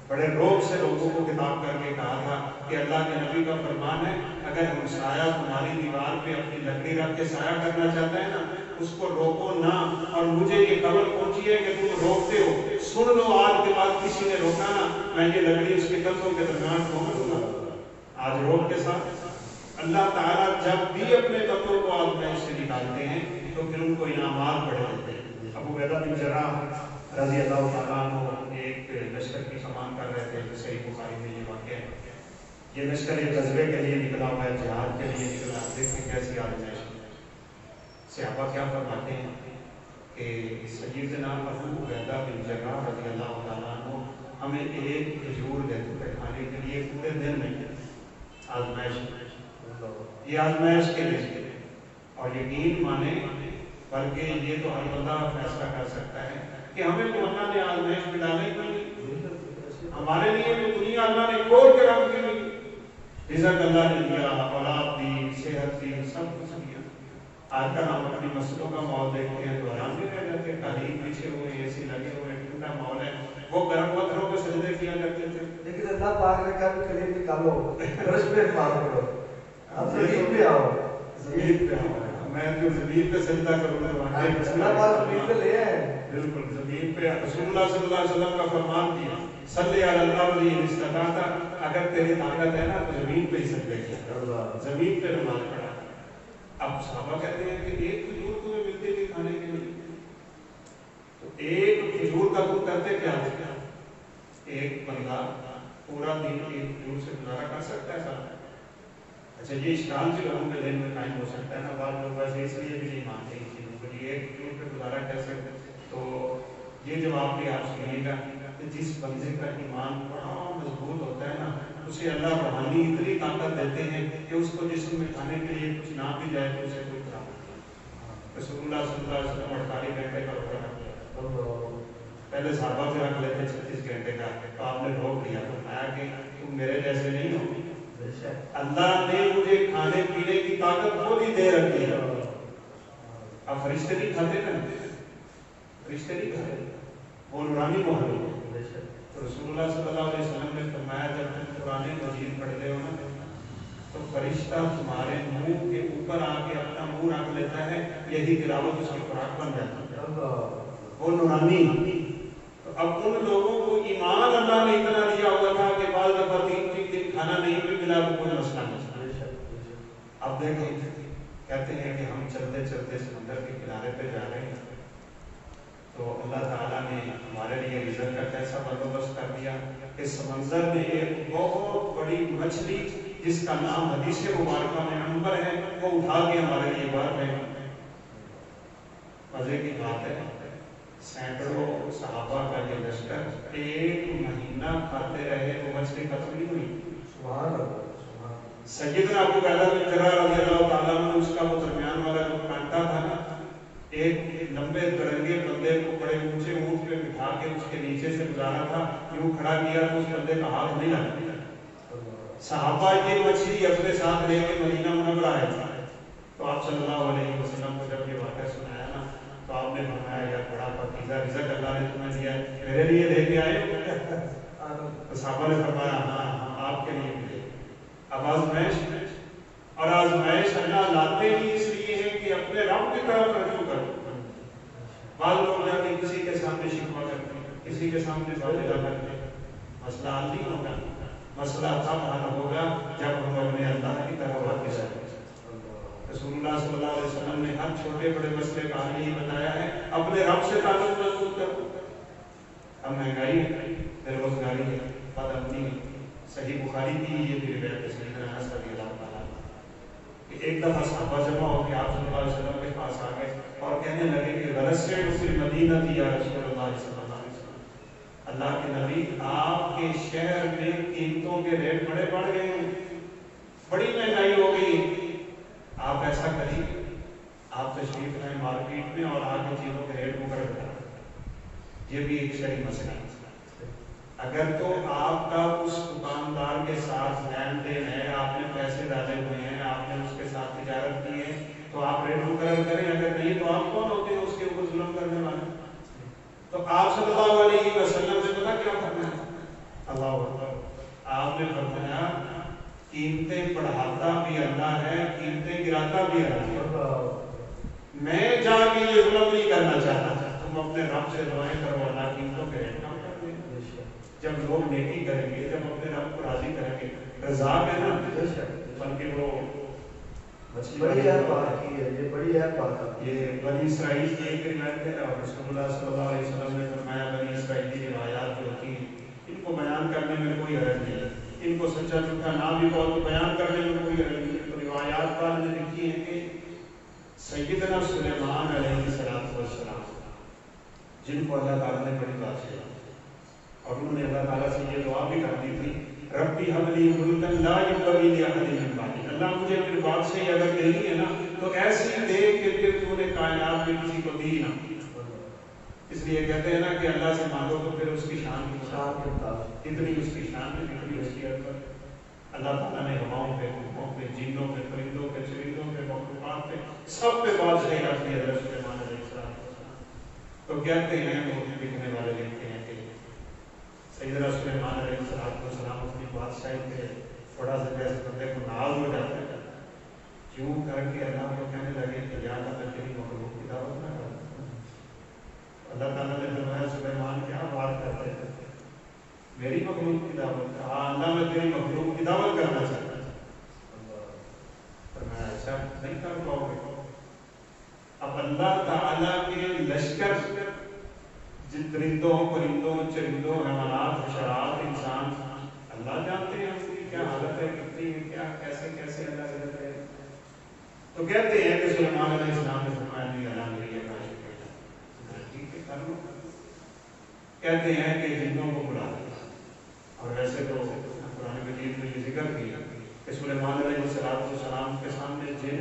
بڑے روب سے لوگوں کو خطاب کر کے کہا تھا کہ اللہ کے نبی کا فرمان ہے اگر ہم سایہ تمہاری دیوار پہ اپنی لکڑی رکھ کے سایہ کرنا چاہتے ہیں نا اس کو روکو نہ، اور مجھے یہ خبر پہنچی ہے کہ تم روکتے ہو، سن لو آج کے بعد کسی نے روکا نا میں یہ لکڑی اس کے کندھوں کے درمیان ٹھوک دوں گا۔ آج روک کے ساتھ اللہ تعالیٰ جب بھی اپنے بندوں کو آزمائش سے نکالتے ہیں تو پھر ان کو انعامات بڑھا دیتے ہیں۔ ابو عبیدہ بن جراح رضی اللہ تعالیٰ عنہ ایک لشکر کی کمان کر رہے تھے، صحیح بخاری میں یہ واقعہ ہے۔ یہ لشکر ایک غزوے کے لیے نکلا ہوا ہے، جہاد کے لیے نکلا، دیکھیں کیسی آزمائش۔ صحابہ کیا فرماتے ہیں کہ سیدنا ابو عبیدہ بن جراح رضی اللہ تعالیٰ عنہ ہمیں ایک کھجور دیتے تھے کھانے کے لیے پورے دن میں، آزمائش یہ آزمائش کے لیے، اور یقین مانے بلکہ یہ تو ہر بندہ فیصلہ کر سکتا ہے کہ ہمیں تو اللہ نے آزمائش میں ڈالا ہی نہیں، ہمارے لیے تو دنیا اللہ نے کھول کے رکھ دی، رزق اللہ نے دیا، اولاد دی، صحت دی، سب کچھ دیا۔ آج کل ہم اپنی مسجدوں کا ماحول دیکھتے ہیں تو حیران بھی رہ جاتے ہیں، قالین پیچھے ہوئے، اے سی لگے ہوئے، ٹھنڈا ماحول ہے، وہ گرم پتھروں پہ سجدے کیا کرتے تھے۔ لیکن اللہ پاک نے کہا کہ کلیم نکالو، فرش پہ پاک کرو، اب زمین پہ آؤ، زمین پہ آؤ، میں جو زمین پہ سجدہ کروں گا اللہ پاک زمین پہ لے آئے، بالکل زمین پہ رسول اللہ صلی اللہ علیہ وسلم کا فرمان دیا صلی علی اللہ علیہ وسلم، اگر تیری طاقت ہے نا تو زمین پہ ہی سجدے کیا، زمین پہ نماز پڑھا۔ اب صحابہ کہتے ہیں کہ ایک کھجور تمہیں ملتی تھی کھانے کے لیے، تو ایک کھجور کا تم کرتے کیا تھے؟ ایک بندہ پورا دن ایک کھجور سے گزارا کر سکتا ہے صاحب؟ اچھا یہ اشکال بھی لوگوں کے ذہن میں قائم ہو سکتا ہے نا، بعض لوگ ویسے اس لیے بھی نہیں مانتے اس چیزوں کو، ایک کھجور پہ گزارا کر سکتے، تو یہ جواب بھی آپ سنیے گا کہ جس بندے کا ایمان بڑا مضبوط ہوتا ہے نا اسے اللہ روحانی اتنی طاقت دیتے ہیں کہ اس کو جسم میں کھانے کے لیے کچھ نہ بھی جائے تو اسے کوئی خراب نہیں۔ رسول اللہ صلی اللہ علیہ وسلم 48 گھنٹے کا روزہ رکھتے، پہلے صحابہ سے رکھ لیتے 36 گھنٹے کا، تو آپ نے روک لیا، فرمایا کہ تم میرے جیسے نہیں ہو، اللہ نے مجھے کھانے پینے کی طاقت وہ بھی دے رکھی ہے۔ اب فرشتے نہیں کھاتے نا، فرشتے نہیں کھاتے، وہ نورانی محل ہے۔ تو رسول اللہ صلی اللہ علیہ وسلم نے فرمایا جب تم قرآن مجید پڑھتے ہو نا تو فرشتہ تمہارے منہ کے اوپر آ کے اپنا منہ رکھ لیتا ہے، یہی تلاوت اس کی خوراک بن جاتی ہے، وہ نورانی۔ تو اب ان لوگوں کو ایمان اللہ نے اتنا دیا ہوا تھا کہ بعض دفعہ 3 دن کھانا نہیں بھی ملا تو کوئی مسئلہ نہیں۔ اب دیکھیں کہتے ہیں کہ ہم چلتے چلتے سمندر کے کنارے پہ جا رہے ہیں تو اللہ تعالیٰ نے ہمارے لیے رزق کا کیسا بندوبست کر دیا کہ سمندر میں ایک بہت بڑی مچھلی جس کا نام حدیث مبارکہ میں عنبر ہے وہ اٹھا کے ہمارے لیے باہر پھینک۔ مزے کی بات ہے سینکڑوں صحابہ کا یہ لشکر 1 مہینہ کھاتے رہے وہ مچھلی ختم نہیں ہوئی۔ سبحان اللہ۔ سیدنا ابو عبیدہ بن جراح رضی اللہ تعالیٰ عنہ اس کا وہ درمیان والا جو کانٹا تھا نا، ایک لمبے ترنگے بندے کو بڑے اونچے اونٹ پہ بٹھا کے اس کے نیچے سے گزارا تھا، یوں کھڑا کیا تو اس بندے کا ہاتھ نہیں لگا۔ صحابہ یہ مچھلی اپنے ساتھ لے کے مدینہ منورہ آئے تھے، تو آپ صلی اللہ علیہ وسلم کو جب یہ واقعہ سنایا نا تو آپ نے فرمایا یار بڑا پاکیزہ رزق اللہ نے تمہیں دیا ہے، میرے لیے لے کے آئے ہو؟ تو صحابہ نے فرمایا ہاں ہاں آپ کے لیے ملے۔ اب آزمائش، اور آزمائش اللہ لاتے ہی اس لیے ہے کہ اپنے رب کی طرف رجوع کرو۔ بعض لوگ جاتے شکوہ کرتے ہیں, کسی کے سامنے واجدہ کرتے ہیں, مسئلہ حل نہیں ہوگا. مسئلہ تب حل ہوگا جب ہم اپنے اللہ کی طرف واپس آئیں. رسول اللہ صلی اللہ علیہ وسلم نے ہر چھوٹے بڑے مسئلے کا حل یہی بتایا ہے, اپنے رب سے تعلق مضبوط کرو. اب مہنگائی ہے, بے روزگاری ہے, بد امنی ہے. صحیح بخاری کی یہ بھی روایت ہے سیدنا انس رضی اللہ تعالیٰ کہ ایک دفعہ صحابہ جمع ہو کے آپ صلی اللہ علیہ وسلم کے پاس آ گئے اور کہنے لگے کہ غلسے فی المدینہ یا رسول اللہ صلی اللہ علیہ وسلم, اللہ کے نبی آپ کے شہر میں قیمتوں کے ریٹ بڑے بڑھ گئے ہیں, بڑی مہنگائی ہو گئی. آپ ایسا کریے, آپ تشریف لائیں مارکیٹ میں اور آ کے چیزوں کے ریٹ مقرر کریں. یہ بھی ایک شرعی مسئلہ ہے. اگر تو آپ کا اس دکاندار کے ساتھ لین دین ہے, آپ نے پیسے ڈالے ہوئے ہیں, آپ نے اس کے ساتھ تجارت کی ہے, تو آپ ریٹ مقرر کریں. اگر نہیں تو آپ کون ہوتے ہیں اس کے اوپر ظلم کرنے والے؟ تو آپ صلی اللہ علیہ وسلم سے پتا کیا فرمایا؟ اللہ اکبر. آپ نے فرمایا قیمتیں بڑھاتا بھی اللہ ہے, قیمتیں گراتا بھی اللہ ہے. میں جا کے یہ ظلم نہیں کرنا چاہتا, تم اپنے رب سے دعائیں کرو اللہ قیمتوں کے ریٹ کم کر دیں. جب لوگ نیکی کریں گے, جب اپنے رب کو راضی کریں گے, رضا ہے نا, بلکہ وہ بڑی اہم بات کی ہے, یہ بڑی اہم بات ہے. یہ بنی اسرائیل کی ایک روایت ہے اور رسول اللہ صلی اللہ علیہ وسلم نے فرمایا بنی اسرائیل کی روایات جو ہوتی ہیں ان کو بیان کرنے میں کوئی حرج نہیں ہے, ان کو سچا جھوٹا نہ بھی کہو تو بیان کرنے میں کوئی حرج نہیں ہے. تو روایات والے نے لکھی ہیں کہ سیدنا سلیمان علیہ السلام جن کو اللہ تعالیٰ نے بڑی بادشاہی اور انہوں نے اللہ تعالیٰ سے یہ دعا بھی کر دی تھی, ربی حب لی ملکن لا ینبغی لأحد من بعدی, اللہ مجھے اپنی بادشاہی اگر دینی ہے نا تو ایسی دے کہ پھر تو نے کائنات میں کسی کو دی نہ. اس لیے کہتے ہیں نا کہ اللہ سے مانگو تو پھر اس کی شان اتنی اس کی شان میں اتنی اس کی عظمت. اللہ تعالیٰ نے ہواؤں پہ, روحوں پہ, جنوں پہ, پرندوں پہ, چرندوں پہ, مخلوقات پہ, سب پہ بادشاہی رکھ دی حضرت سلیمان علیہ السلام. تو کہتے ہیں وہ لکھنے والے لکھتے ہیں کہ سیدنا سلیمان علیہ السلام اپنی بادشاہی پہ تھوڑا سا جیسے بندے کو ناز ہو جاتا ہے, کیوں کر کے اللہ کو کہنے لگے کہ یا اللہ میں تیری مخلوق کی دعوت نہ کروں. اللہ تعالیٰ نے فرمایا سلیمان کیا بات کرتے ہیں, میری مخلوق کی دعوت, ہاں اللہ میں تیری مخلوق کی دعوت کرنا چاہتا ہوں. فرمایا اچھا نہیں کر پاؤ گے. اب اللہ تعالیٰ کے لشکر جن درندوں, پرندوں, چرندوں, حیوانات, حشرات, انسان, اللہ جانتے ہیں اس کی کیا حالت ہے, کتنی ہے, کیا کیسے کیسے اللہ سے کرتے ہیں. تو کہتے ہیں کہ سلیمان علیہ السلام نے فرمایا نہیں اللہ میری یہ خواہش ہے, ٹھیک ہے کر لو. کہتے ہیں کہ جنوں کو بلا دیا, اور ویسے تو قرآن مجید میں یہ ذکر کیا کہ سلیمان علیہ السلام کے سامنے جن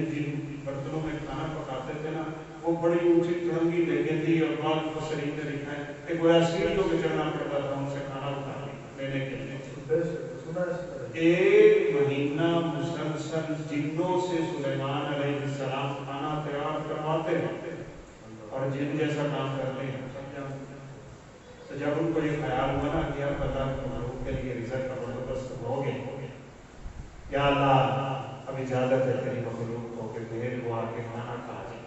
برتنوں میں کھانا پکاتے تھے نا وہ بڑی اونچی تڑنگی دیکھیں تھی, اور بعض مفسرین نے لکھا ہے کہ گویا سیڑھیوں پہ چڑھنا پڑتا تھا ان سے کھانا اٹھا لینے کے لیے. 1 مہینہ مسلسل جنوں سے سلیمان علیہ السلام کھانا تیار کرواتے رہتے ہیں, اور جن جیسا کام کرتے ہیں سب جانتے ہیں. تو جب ان کو یہ خیال ہوا نا کہ اب اللہ کے مخلوق کے لیے رزق کا بندوبست ہو گیا, یا اللہ اب اجازت ہے تیری مخلوق کو کہ پھر وہ آ کے کھانا کھا جائے.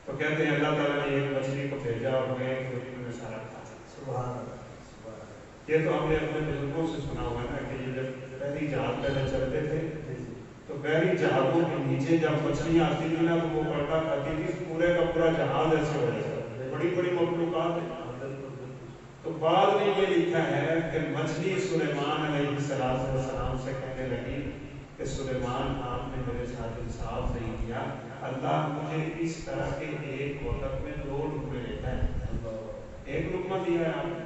تو کہتے ہیں اللہ تعالیٰ نے ایک مچھلی کو بھیجا اور گئے کہ ان میں سارا کھا جائے. سبحان اللہ. یہ تو ہم نے اپنے بزرگوں سے سنا ہوا نا کہ یہ جب پہلی جہاز پہلے چلتے تھے تو پہلی جہازوں کے نیچے جب مچھلیاں آتی تھی نا تو وہ پلٹا کھاتی تھی, پورے کا پورا جہاز ایسے ہو جاتا ہے, بڑی بڑی مخلوقات ہیں. تو بعد میں یہ لکھا ہے کہ مچھلی سلیمان علیہ السلام سے کہنے لگی کہ سلیمان آپ نے میرے ساتھ انصاف نہیں کیا, اللہ مجھے اس طرح کے ایک وقت میں 2 لقمے دیتا ہے, 1 لقمہ دیا ہے آپ نے.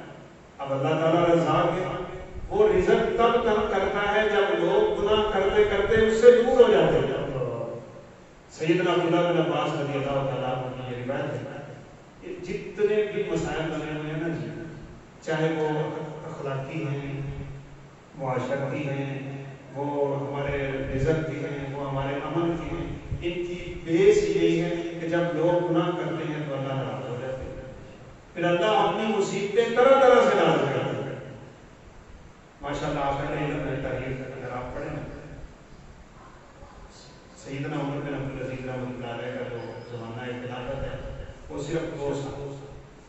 اب اللہ تعالیٰ رزاق ہے, وہ رزق تب تک کرتا ہے جب لوگ گناہ کرتے کرتے اس سے دور ہو جاتے ہیں. سیدنا عبداللہ بن عباس رضی اللہ تعالیٰ عنہ کی یہ روایت ہے کہ جتنے بھی مسائل بنے ہوئے ہیں نا جی, چاہے وہ اخلاقی ہیں, معاشرتی ہیں, وہ ہمارے رزق کی ہیں, وہ ہمارے امن کی ہیں, ان کی بیس یہی ہے کہ جب لوگ گناہ کرتے ہیں تو اللہ ناراض ہو جاتے ہیں, پھر اللہ اپنی مصیبتیں طرح طرح سے نازل کرتے ہیں. ماشاءاللہ آپ نے علم میں تاریخ اگر آپ پڑھیں سیدنا عمر بن عبدالعزیز رحمۃ اللہ علیہ کا جو زمانہ خلافت ہے وہ صرف 2 سال,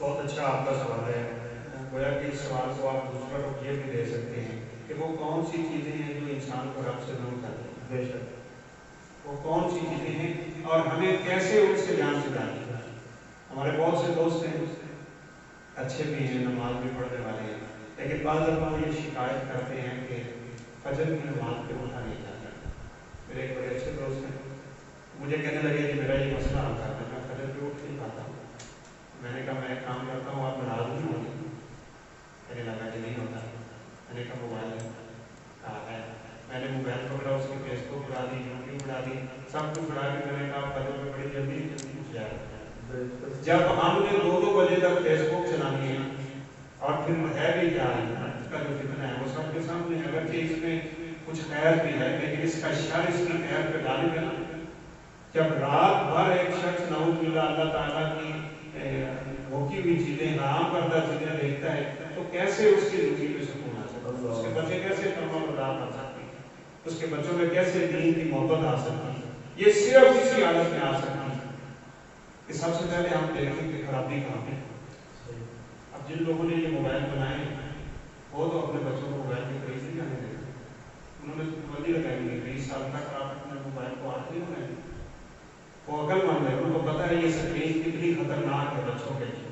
بہت اچھا آپ کا سوال ہے. گویا کہ اس سوال کو آپ دوسرا رخ یہ بھی دے سکتے ہیں کہ وہ کون سی چیزیں ہیں جو انسان کو رب سے دور کرتی ہیں. بے شک. وہ کون سی چیزیں ہیں اور ہمیں کیسے ان سے جان چھڑانی ہے. ہمارے بہت سے دوست ہیں, اچھے بھی ہیں, نماز بھی پڑھنے والے ہیں, لیکن بعض دفعہ یہ شکایت کرتے ہیں کہ فجر کی نماز پہ اٹھا نہیں جاتا. میرے ایک بڑے اچھے دوست ہیں, مجھے کہنے لگے کہ میرا یہ مسئلہ حل کرنا ہے, میں فجر پہ اٹھ نہیں پاتا ہوں. میں نے کہا میں ایک کام کرتا ہوں, آپ ناراض نہیں ہوگی. کہنے لگا کہ نہیں ہوتا. میں نے کہا موبائل ہے. میں نے موبائل پکڑا, اس کی فیس بک اڑا دی, یوٹیوب اڑا دی, سب کچھ اڑا کے میں نے کہا فجر پہ بڑی جلدی اٹھ جائے. جب ہم نے 2 بجے تک فیس بک چلانی ہے اور پھر ہے بھی کیا ہے, اس کا جو فتنہ ہے وہ سب کے سامنے ہے. اگرچہ اس میں کچھ خیر بھی ہے لیکن اس کا شر اس کی خیر پہ ڈالے گا. جب رات بھر ایک شخص نعوذ باللہ اللہ تعالیٰ کی روکی ہوئی چیزیں, حرام کردہ چیزیں دیکھتا ہے تو کیسے اس کی روزی پہ سکون آ سکتا ہے, اس کے بچے کیسے فرما بردار بن سکتے ہیں, اس کے بچوں میں کیسے دین کی محبت آ سکتی ہے. یہ صرف اسی حالت میں آ سکتی ہے کہ سب سے پہلے ہم دیکھیں کہ خرابی کہاں ہے. اب جن لوگوں نے یہ موبائل بنائے وہ تو اپنے بچوں کو موبائل کے قریب نہیں آنے دیتے. انہوں نے پابندی لگائی ہے 20 سال تک آپ اپنے موبائل کو ہاتھ نہیں لگائیں. وہ عقل مند ہے, ان کو پتہ ہے یہ سکرین کتنی خطرناک ہے بچوں کے لیے.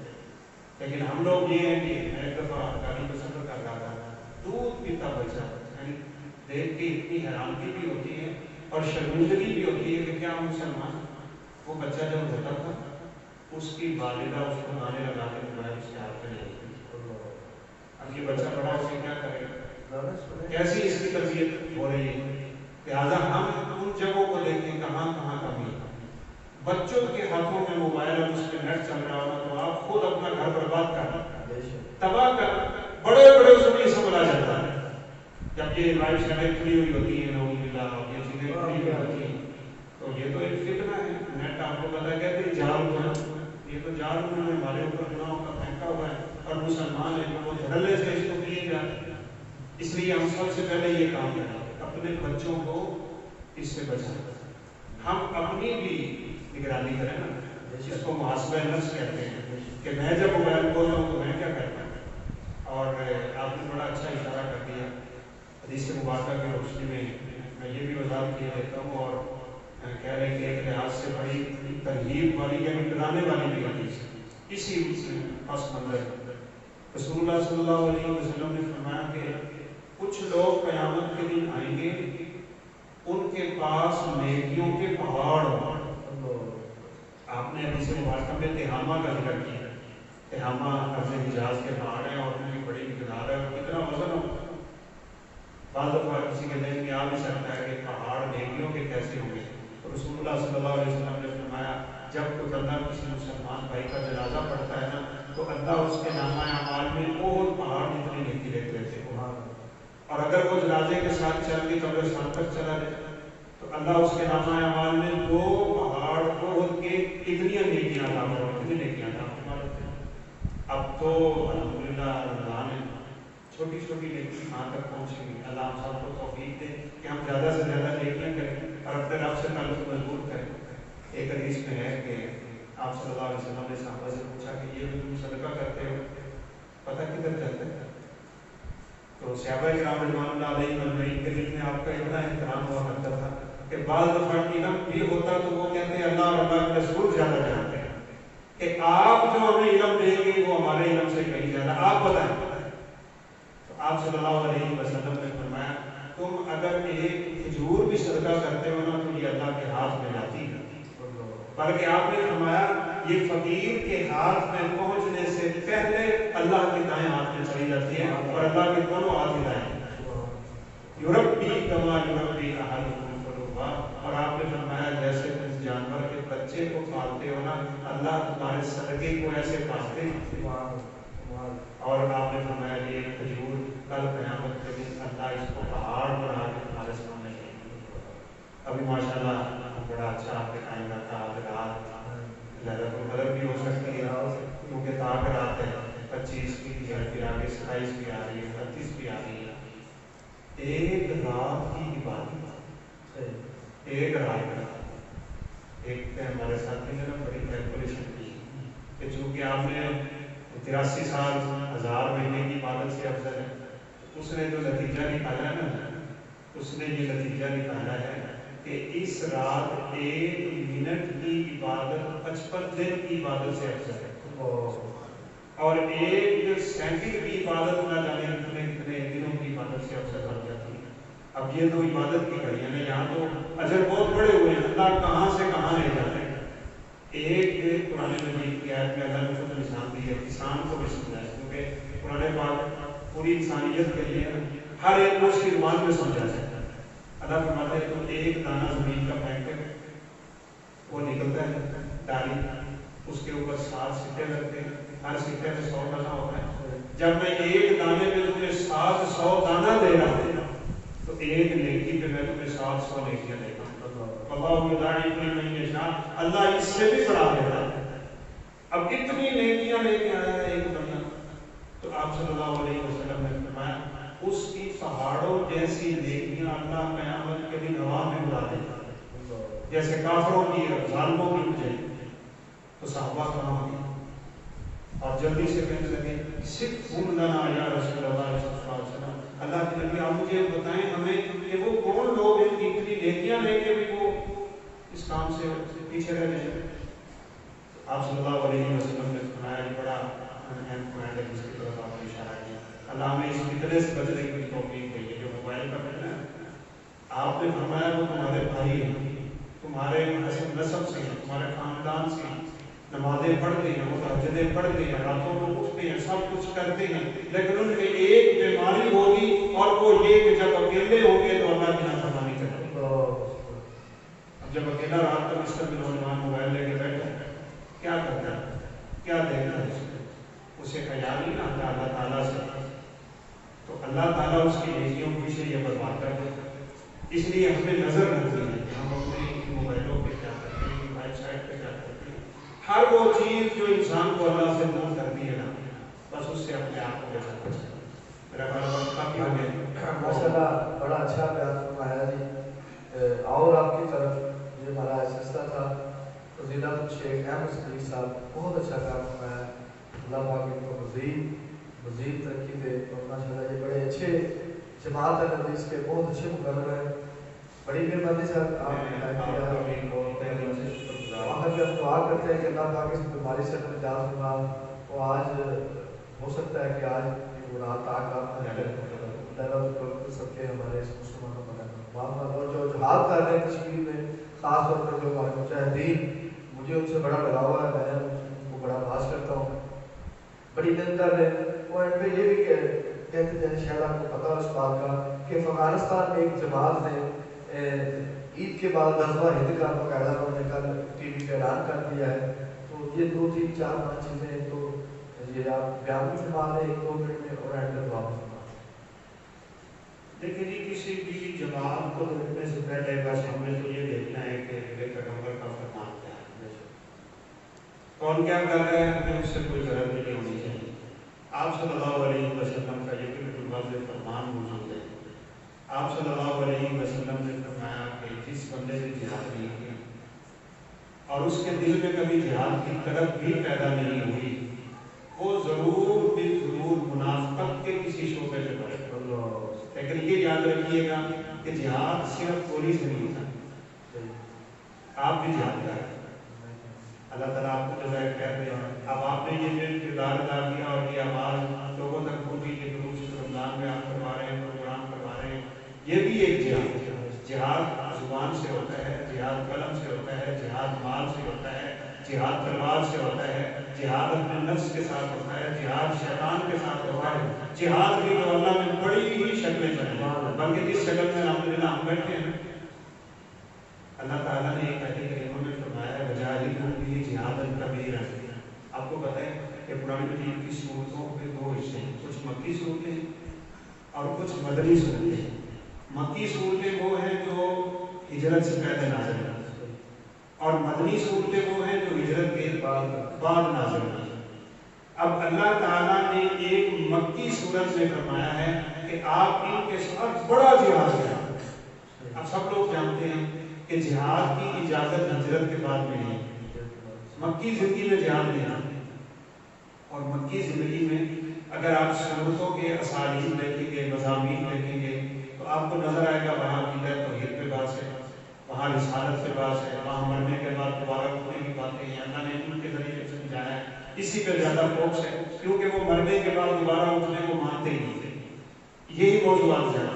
لیکن ہم لوگ یہ ہیں کہ میں ایک دفعہ گاڑی میں سفر کر رہا تھا, دودھ پیتا بچہ, یعنی دیکھ کے اتنی حیرانگی بھی ہوتی ہے اور شرمندگی بھی ہوتی ہے کہ کیا مسلمان. وہ بچہ جب ہوتا تھا اس کی والدہ اس کو گانے لگا کے موبائل اس کے ہاتھ میں لے گئی. اب یہ بچہ بڑا ہو کے کیا کرے گا, کیسی اس کی تربیت ہو رہی ہے. لہٰذا ہم ان جگہوں کو دیکھیں کہاں کہاں کمی ہے. بچوں کے ہاتھوں میں موبائل اور اس پہ نیٹ چل رہا ہوگا تو آپ خود اپنا گھر برباد کر تباہ کر بڑے بڑے اس میں سنبھلا جاتا ہے. جب یہ لائف سیٹنگ کھلی ہوئی ہوتی ہے نعوذ باللہ, یہ چیزیں کھلی ہوئی ہوتی ہیں تو یہ تو ایک فتنہ ہے. نیٹ آپ کو پتا کہتے ہیں جال ہونا, یہ تو جال ہونا ہے, ہمارے اوپر گناہوں کا پھینکا ہوا ہے اور مسلمان ہیں وہ دھڑلے سے اس کو کیے جاتے ہیں. اس لیے ہم سب سے پہلے یہ کام کریں اپنے بچوں کو اس سے بچائیں. ہم اپنی بھی نگرانی کریں نا, جس کو محاسبہ نفس کہتے ہیں کہ میں جب موبائل کھولتا ہوں تو میں کیا کرتا ہوں. اور آپ نے بڑا اچھا اشارہ کر دیا حدیث مبارکہ کی روشنی میں یہ بھی وضاحت کیے دیتا ہوں اور کہہ رہے ہیں کہ ایک لحاظ سے بڑی ترغیب والی یعنی ڈرانے والی بھی حدیث اسی پس منظر. رسول اللہ صلی اللہ علیہ وسلم نے فرمایا کہ کچھ لوگ قیامت کے دن آئیں گے, ان کے پاس نیکیوں کے پہاڑ. آپ نے حدیث مبارکہ میں تہامہ کا ذکر کیا. تہامہ ارض حجاز کے پہاڑ ہیں اور ان کی بڑی مقدار ہے اور کتنا وزن ہوگا. بعض دفعہ کسی کے ذہن میں آ بھی سکتا ہے کہ پہاڑ نیکیوں کے کیسے ہوں گے. تو رسول اللہ صلی اللہ علیہ وسلم نے فرمایا جب کوئی بندہ کسی مسلمان بھائی کا جنازہ پڑھتا ہے نا تو اللہ اس کے نامہ اعمال میں بہت پہاڑ جتنی نیکی لکھ لیتے ہیں. اور اگر وہ جنازے کے ساتھ چل کے قبرستان تک چلا جائے تو اللہ اس کے نامہ اعمال میں 2 پہاڑ بہت کے اتنی نیکیاں عطا فرماتے ہیں, اتنی نیکیاں عطا فرماتے ہیں. اب تو الحمدللہ رمضان ہے, چھوٹی چھوٹی نیکی کہاں تک پہنچیں گی. اللہ ہم سب کو توفیق دے کہ ہم زیادہ سے زیادہ نیکیاں کریں اور اپنے رب سے تعلق مضبوط کریں. ایک حدیث میں ہے کہ آپ صلی اللہ علیہ وسلم نے صحابہ سے پوچھا کہ یہ تم صدقہ کرتے ہو پتہ کدھر چلتا ہے. تو صحابہ کرام رضوان اللہ علیہ مجمعین کے دل میں آپ کا اتنا احترام ہوا کرتا تھا کہ بعض دفعہ علم بھی ہوتا تو وہ کہتے ہیں اللہ اور اللہ کے رسول زیادہ جانتے ہیں کہ آپ جو ہمیں علم دیں گے وہ ہمارے علم سے کہیں زیادہ آپ بتائیں. تو آپ صلی اللہ علیہ وسلم نے فرمایا تم اگر ایک کھجور بھی صدقہ کرتے ہو نا تو یہ اللہ کے ہاتھ میں جاتی ہے. بلکہ آپ نے فرمایا یہ فقیر کے ہاتھ میں پہنچنے سے پہلے اللہ کے دائیں ہاتھ میں چلی جاتی ہے اور اللہ کے دونوں ہاتھ ہلائیں. یورپی کما یورپی احدکم فلوہ. اور آپ نے فرمایا جیسے اس جانور کے بچے کو پالتے ہو نا اللہ تمہارے صدقے کو ایسے پالتے ہیں. اور آپ نے فرمایا یہ کھجور کل قیامت کے دن اللہ اس کو پہاڑ بنا کے تمہارے سامنے لے. ابھی ماشاءاللہ بڑا اچھا آپ کے ٹائم رکھا رات لہذا القدر بھی ہو سکتی ہے کیونکہ تاک رات ہے 25 کی ہے پھر آگے 27 بھی آ رہی ہے 31 بھی آ رہی ہے. ایک رات کی عبادت, ایک رات کا ایک ہمارے ساتھی نے نا بڑی کیلکولیشن کی کہ چونکہ آپ نے 83 سال 1000 مہینے کی عبادت سے افضل ہے. اس نے جو نتیجہ نکالا ہے نا، اس نے یہ نتیجہ نکالا ہے کہ اس رات 1 منٹ کی عبادت 55 دن کی عبادت سے افضل ہے، اور 1 سیکنڈ کی عبادت نہ جانے کتنے دنوں کی عبادت سے افضل بن جاتی ہے. اب یہ تو عبادت کی گھڑیاں ہیں، یہاں تو اجر بہت بڑے ہوئے ہیں، اللہ کہاں سے کہاں لے جاتے ہیں. ایک قرآن مجید کی آیت میں اللہ نے خود نشان دی ہے، کسان کو بھی سمجھایا، کیونکہ قرآن پاک پوری انسانیت کے لیے ہر ایک کو اس کی زبان میں سمجھا جائے. اللہ فرماتا ہے تو ایک دانہ زمین کا پھینک کر وہ نکلتا ہے ڈالی، اس کے اوپر 7 سکے لگتے ہیں، ہر سکے میں 100 دانہ ہوتا ہے. جب میں ایک دانے میں تمہیں 700 دانہ دے رہا ہوں تو ایک نیکی پہ میں تمہیں 700 نیکیاں دے رہا ہوں. اللہ اس سے بھی بڑا دیتا ہے. اب اتنی نیکیاں لے کے آیا ہے ایک بندہ، تو آپ صلی اللہ علیہ وسلم نے فرمایا اس کی پہاڑوں جیسی نیکیاں اللہ قیامت کے دن ہوا میں اڑا دیتا ہے، جیسے کافروں کی اور ظالموں کی مجھے. تو صحابہ کہاں ہوگی اور جلدی سے کہنے لگے صرف لنا یا رسول اللہ صلی اللہ علیہ وسلم، اللہ کے نبی آپ مجھے بتائیں ہمیں کہ وہ کون لوگ ہیں کہ اتنی نیکیاں لے کے بھی وہ اس کام سے پیچھے رہ گئے. آپ صلی اللہ علیہ وسلم نے فرمایا یہ بڑا اہم پوائنٹ ہے جس کی طرف آپ نے اشارہ کیا. اللہ ہمیں اس فتنے سے بچنے کی توفیق دے. جو موبائل کا فتنہ ہے آپ نے فرمایا وہ تمہارے بھائی ہیں، تمہارے حسب نسب سے ہیں، تمہارے خاندان سے ہیں، نمازیں پڑھتے ہیں، وہ تہجدیں پڑھتے ہیں، راتوں کو اٹھتے ہیں، سب کچھ کرتے ہیں، لیکن ان میں ایک بیماری ہوگی اور وہ یہ کہ جب اکیلے ہوں گے تو اللہ کی نافرمانی کریں گے. اب جب اکیلا رات کا بستر میں نوجوان موبائل لے کے بیٹھا کیا کرتا ہے، کیا دیکھتا ہے، اسے خیال نہیں آتا اللہ تعالیٰ سے، تو اللہ تعالیٰ اس کی نیکیوں کو سے یہ برباد کر دیتا. اس لیے ہمیں نظر رکھنی ہے کہ ہم اپنے موبائلوں پہ کیا کرتے ہیں، ویب سائٹ پہ کیا کرتے ہیں. ہر وہ چیز جو انسان کو اللہ سے دور کرتی ہے نا، بس اس سے اپنے آپ کو بچا سکتے ہیں. میرا خیال کافی ہو گیا. ماشاءاللہ بڑا اچھا بیان فرمایا جی. اور آپ کی طرف جو ہمارا سلسلہ تھا فضیلت الشیخ احمد صدیق صاحب، بہت اچھا کام فرمایا. اللہ پاک ان کو مزید ترقی دے. اور ماشاءاللہ یہ بڑے اچھے جماعت الحدیث کے بہت اچھے مقرر ہیں. بڑی مہربانی سے آپ نے آخر جب دعا کرتے ہیں کہ اللہ پاک اس بیماری سے اپنے نجات فرما. وہ آج ہو سکتا ہے کہ آج وہ رات سب کے ہمارے مسلمانوں کا جو جہاد کر رہے ہیں کشمیر میں، خاص طور پر جو ہمارے مجاہدین، مجھے ان سے بڑا لگاؤ ہے، میں ان کو بڑا باز کرتا ہوں، بڑی محنت کر رہے ہیں. وہ ان پہ یہ بھی کہتے ہیں، شاید آپ کو پتا ہو اس بات کا کہ افغانستان میں ایک جماعت نے عید کے بعد غزوہ ہند کا باقاعدہ انہوں نے کل ٹی وی پہ اعلان کر دیا ہے. تو یہ 2 3 4 5 چیزیں تو یہ آپ بیان بھی فرما رہے ہیں 1 2 منٹ میں اور اینڈ دعا بھی فرما. دیکھیں جی کسی بھی جماعت کو دیکھنے سے پہلے بس ہم نے تو یہ دیکھنا ہے کہ پیغمبر کا فرمان کیا ہے، کون کیا کر رہا ہے، ہمیں اس سے کوئی غرض نہیں ہونی چاہیے. آپ صلی اللہ علیہ وسلم کا یہ بالکل واضح فرمان موجود ہے. آپ صلی اللہ علیہ وسلم نے فرمایا کہ جس بندے نے جہاد نہیں کیا اور اس کے دل میں کبھی جہاد کی طرف بھی پیدا نہیں ہوئی، وہ ضرور منافقت کے کسی شعبے میں پڑے. لیکن یہ یاد رکھیے گا کہ جہاد صرف گولی سے نہیں تھا، آپ بھی جہاد کریں. اللہ تعالیٰ آپ کو جزائے خیر دے. اب آپ نے یہ جو کردار ادا کیا اور یہ آواز لوگوں تک پہنچی کہ دروس رمضان میں آپ کروا رہے ہیں، پروگرام کروا رہے ہیں، یہ بھی ایک جہاد ہے. جہاد زبان سے ہوتا ہے، جہاد قلم سے ہوتا ہے، جہاد مال سے ہوتا ہے، جہاد تلوار سے ہوتا ہے، جہاد اپنے نفس کے ساتھ ہوتا ہے، جہاد شیطان کے ساتھ ہوتا ہے. جہاد کی تو اللہ نے بڑی ہی شکلیں بنائی، بلکہ جس شکل میں الحمدللہ ہم بیٹھے ہیں اللہ تعالیٰ نے ایک آیت کریمہ میں فرمایا ہے وجاہدوا بہ جہادا کبیرا. آپ کو پتہ ہے کہ قرآن مجید کی سورتوں کے 2 حصے ہیں، کچھ مکی صورتیں اور کچھ مدنی صورتیں. مکی صورتیں وہ ہیں جو ہجرت سے پہلے نازل ہوئی اور مدنی صورتیں وہ ہیں جو ہجرت کے بعد نازل ہوئی. اب اللہ تعالیٰ نے ایک مکی صورت میں فرمایا ہے کہ آپ ان کے ساتھ بڑا جہاد کریں. اب سب لوگ جانتے ہیں کہ جہاد کی اجازت ہجرت کے بعد ملی ہے، مکی زندگی میں جہاد نہیں آتی. اور مکی زندگی میں اگر آپ سنتوں کے اسالیب دیکھیں گے، مضامین دیکھیں گے، تو آپ کو نظر آئے گا وہاں عقیدت توحید پہ بات ہے، وہاں رسالت پہ بات ہے، وہاں مرنے کے بعد دوبارہ اٹھنے کی باتیں ہیں، اللہ نے ان کے ذریعے سمجھایا ہے، اسی پہ زیادہ فوکس ہے، کیونکہ وہ مرنے کے بعد دوبارہ اٹھنے کو مانتے ہی نہیں تھے، یہی موضوعات ہیں۔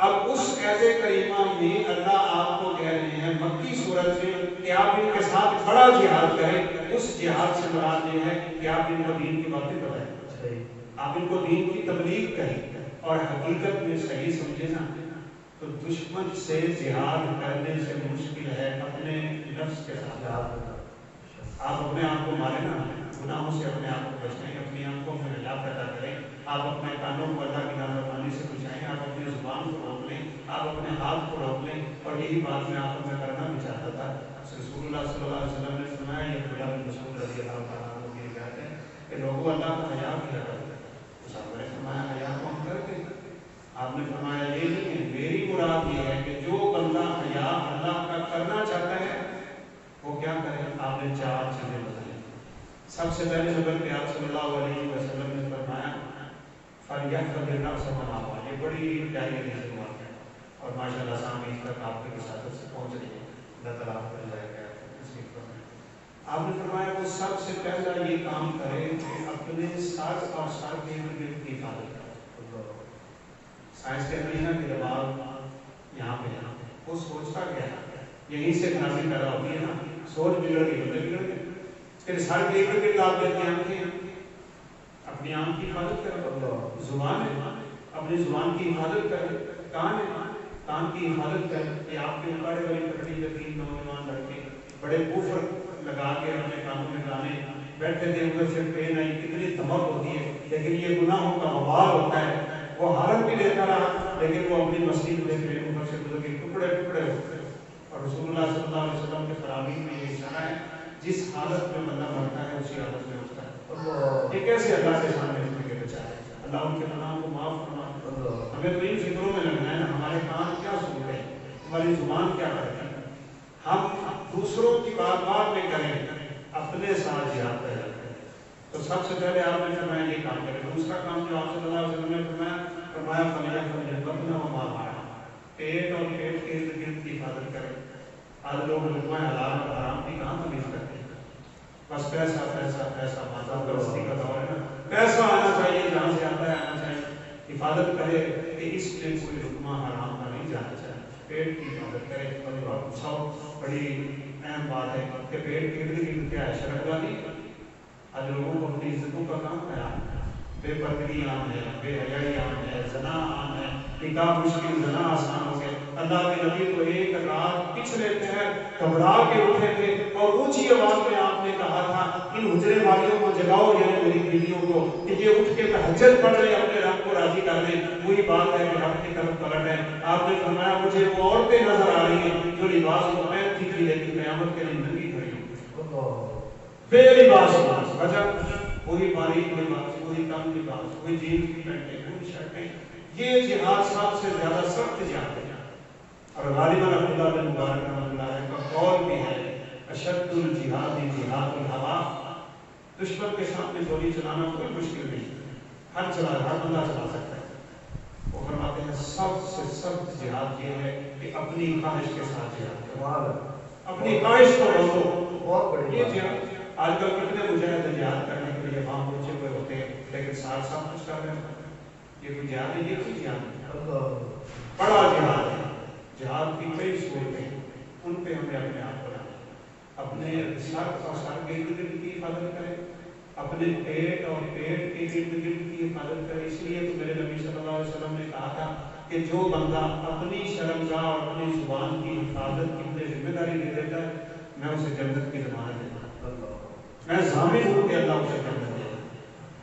اب اس ایسے کریمہ میں اللہ آپ کو کہہ رہے ہیں مکی صورت میں کہ آپ ان کے ساتھ بڑا جہاد کریں، اس جہاد سے مراد یہ ہے کہ آپ ان کو دین کی باتیں بتائیں، آپ ان کو دین کی تبلیغ کریں، اور حقیقت میں صحیح سمجھے نا تو دشمن سے جہاد کرنے سے مشکل ہے اپنے نفس کے ساتھ جہاد کرنا۔ آپ اپنے آپ کو مارے نا، گناہوں سے اپنے آپ کو بچائیں، اپنی آنکھوں میں حیا پیدا کریں، آپ اپنے کانوں کو اللہ کی نافرمانی سے بچائیں، آپ اپنی زبان کو روک لیں، آپ اپنے ہاتھ کو روک لیں، اور یہی بات میں آپ کو میں کرنا بھی چاہتا تھا۔ رسول اللہ صلی اللہ علیہ وسلم نے فرمایا، یہ عبداللہ بن مسعود رضی اللہ تعالیٰ عنہ کی روایت ہے کہ لوگوں اللہ کا حیا کیا کرتے ہیں، صحابہ نے فرمایا حیا کو ہم کرتے ہیں؟ آپ نے فرمایا یہ نہیں ہے، میری مراد یہ ہے کہ جو بندہ حیا اللہ کا کرنا چاہتا ہے وہ کیا کرے؟ آپ نے 4 چیزیں بتائی۔ سب سے پہلے نمبر پہ آپ صلی اللہ علیہ وسلم نے فرمایا فَلْيَحْفَظِ النَّفْسَ مَا وَعَى، یہ بڑی پیاری حدیث بات ہے، اور ماشاءاللہ سامنے تک آپ کی رسالت سے پہنچ رہی ہے، اللہ تعالیٰ آپ کو جائے گا نصیب فرمائے۔ آپ نے فرمایا وہ سب سے پہلا یہ کام کرے کہ اپنے سر اور سر کے ارد کی حفاظت کرے۔ سائنس کہتی ہے نا کہ دماغ یہاں پہ ہے، وہ سوچتا کیا ہے، یہیں سے خرابی پیدا ہوتی ہے نا، سوچ بگڑ گئی بندے بگڑ گئے، پھر سر کے ارد آپ دیتے ہیں آنکھیں، اپنی آنکھ کی حفاظت کرے، زبان ہے اپنی زبان کی حفاظت کرے، کان ہے کان کی حفاظت کرے، کہ آپ کے بڑے بڑی پکڑی یقین نوجوان لڑکے بڑے بوفر لگا کے اپنے کانوں میں گانے بیٹھے تھے، ادھر سے ٹرین آئی، کتنی دھمک ہوتی ہے، لیکن یہ گناہوں کا وبال ہوتا ہے، وہ حالت بھی دیتا رہا لیکن وہ اپنی مستی میں ٹرین اوپر سے گزر کے ٹکڑے ٹکڑے ہوتے ہیں۔ اور رسول اللہ صلی اللہ علیہ وسلم کے فرامین میں یہ اشارہ ہے جس حالت میں بندہ مرتا ہے اسی حالت میں ہوتا ہے، یہ کیسے اللہ کے سامنے اٹھ کے بچائے، اللہ ان کے گناہوں کو معاف فرما۔ ہمیں تو ان فکروں میں لگنا ہے نا، ہمارے کان کیا سن رہے ہیں، ہماری زبان کیا کرتی ہے، ہم دوسروں کی بات میں کریں، اپنے ساتھ جہاد پیدا کریں۔ تو سب سے پہلے آپ نے فرمایا یہ کام کریں۔ دوسرا کام جو آپ صلی اللہ علیہ وسلم نے فرمایا فَلْيَحْفَظِ وَمَا وَعَى، پیٹ اور پیٹ کے ارد گرد کی حفاظت کریں۔ آج لوگ لقمہ حلال اور حرام کی کہاں تمیز کرتے ہیں، بس پیسہ پیسہ پیسہ، مادہ پرستی کا دور ہے نا، پیسہ آنا چاہیے، جہاں سے آتا ہے آنا چاہیے، حفاظت کرے کہ اس میں کوئی لقمہ حرام کا نہیں جانا چاہیے، پیٹ کی حفاظت کرے۔ اور سب بڑی اہم بات ہے کہ پیٹ کے ارد گرد کیا ہے، شرک والی۔ آج لوگوں کو اپنی عزتوں کا کام ہے، بے پردگی عام ہے، بے حیائی عام ہے، زنا عام ہے، نکاح مشکل، زنا آسان ہو گیا۔ اللہ کے نبی تو ایک رات پچھلے پہر گھبرا کے اٹھے تھے اور اونچی آواز میں آپ نے کہا تھا ان حجرے والیوں کو جگاؤ، یہ میری بیویوں کو، کہ یہ اٹھ کے تہجد پڑھ رہے اپنے رب کو راضی کر لیں۔ وہی بات ہے کہ رب کی طرف پلٹ ہے۔ آپ نے فرمایا مجھے وہ عورتیں نظر آ رہی ہیں جو لباس کو پہنتی تھی لیکن قیامت کے دن ننگی کھڑی ہوں، بے لباس، وجہ وہی باریک لباس، وہی کم لباس، وہی جینس کی پینٹیں، وہی شرٹیں۔ یہ جہاد سب سے زیادہ سخت جہاد ہے، اور غالباً عبداللہ بن مبارک رحمۃ اللہ علیہ کا قول بھی ہے اشد الجہاد جہاد الہوا، دشمن کے سامنے گولی چلانا کوئی مشکل نہیں، ہر بندہ چلا سکتا ہے۔ وہ فرماتے ہیں سب سے سخت جہاد یہ ہے کہ اپنی خواہش کے ساتھ جہاد کرو، اپنی خواہش کو روکو۔ یہ جہاد آج کل کتنے مجاہد جہاد کرنے کے لیے وہاں پہنچے ہوئے ہوتے ہیں لیکن ساتھ ساتھ کچھ کر رہے ہیں، یہ کوئی جہاد ہے؟ یہ کوئی جہاد ہے، بڑا جہاد ہے۔ جہاد کی کئی صورتیں ان پہ ہمیں اپنے آپ بنانا، اپنے سر اور سر کے ارد گرد کی حفاظت کریں، اپنے پیٹ اور پیٹ کے ارد گرد کی حفاظت کریں۔ اس لیے تو میرے نبی صلی اللہ علیہ وسلم نے کہا تھا کہ جو بندہ اپنی شرمگاہ اور اپنی زبان کی حفاظت کی مجھے ذمہ داری دے دیتا ہے میں اسے جنت کی ضمانت دیتا ہوں، میں ضامن ہوں کہ اللہ اسے جنت دے۔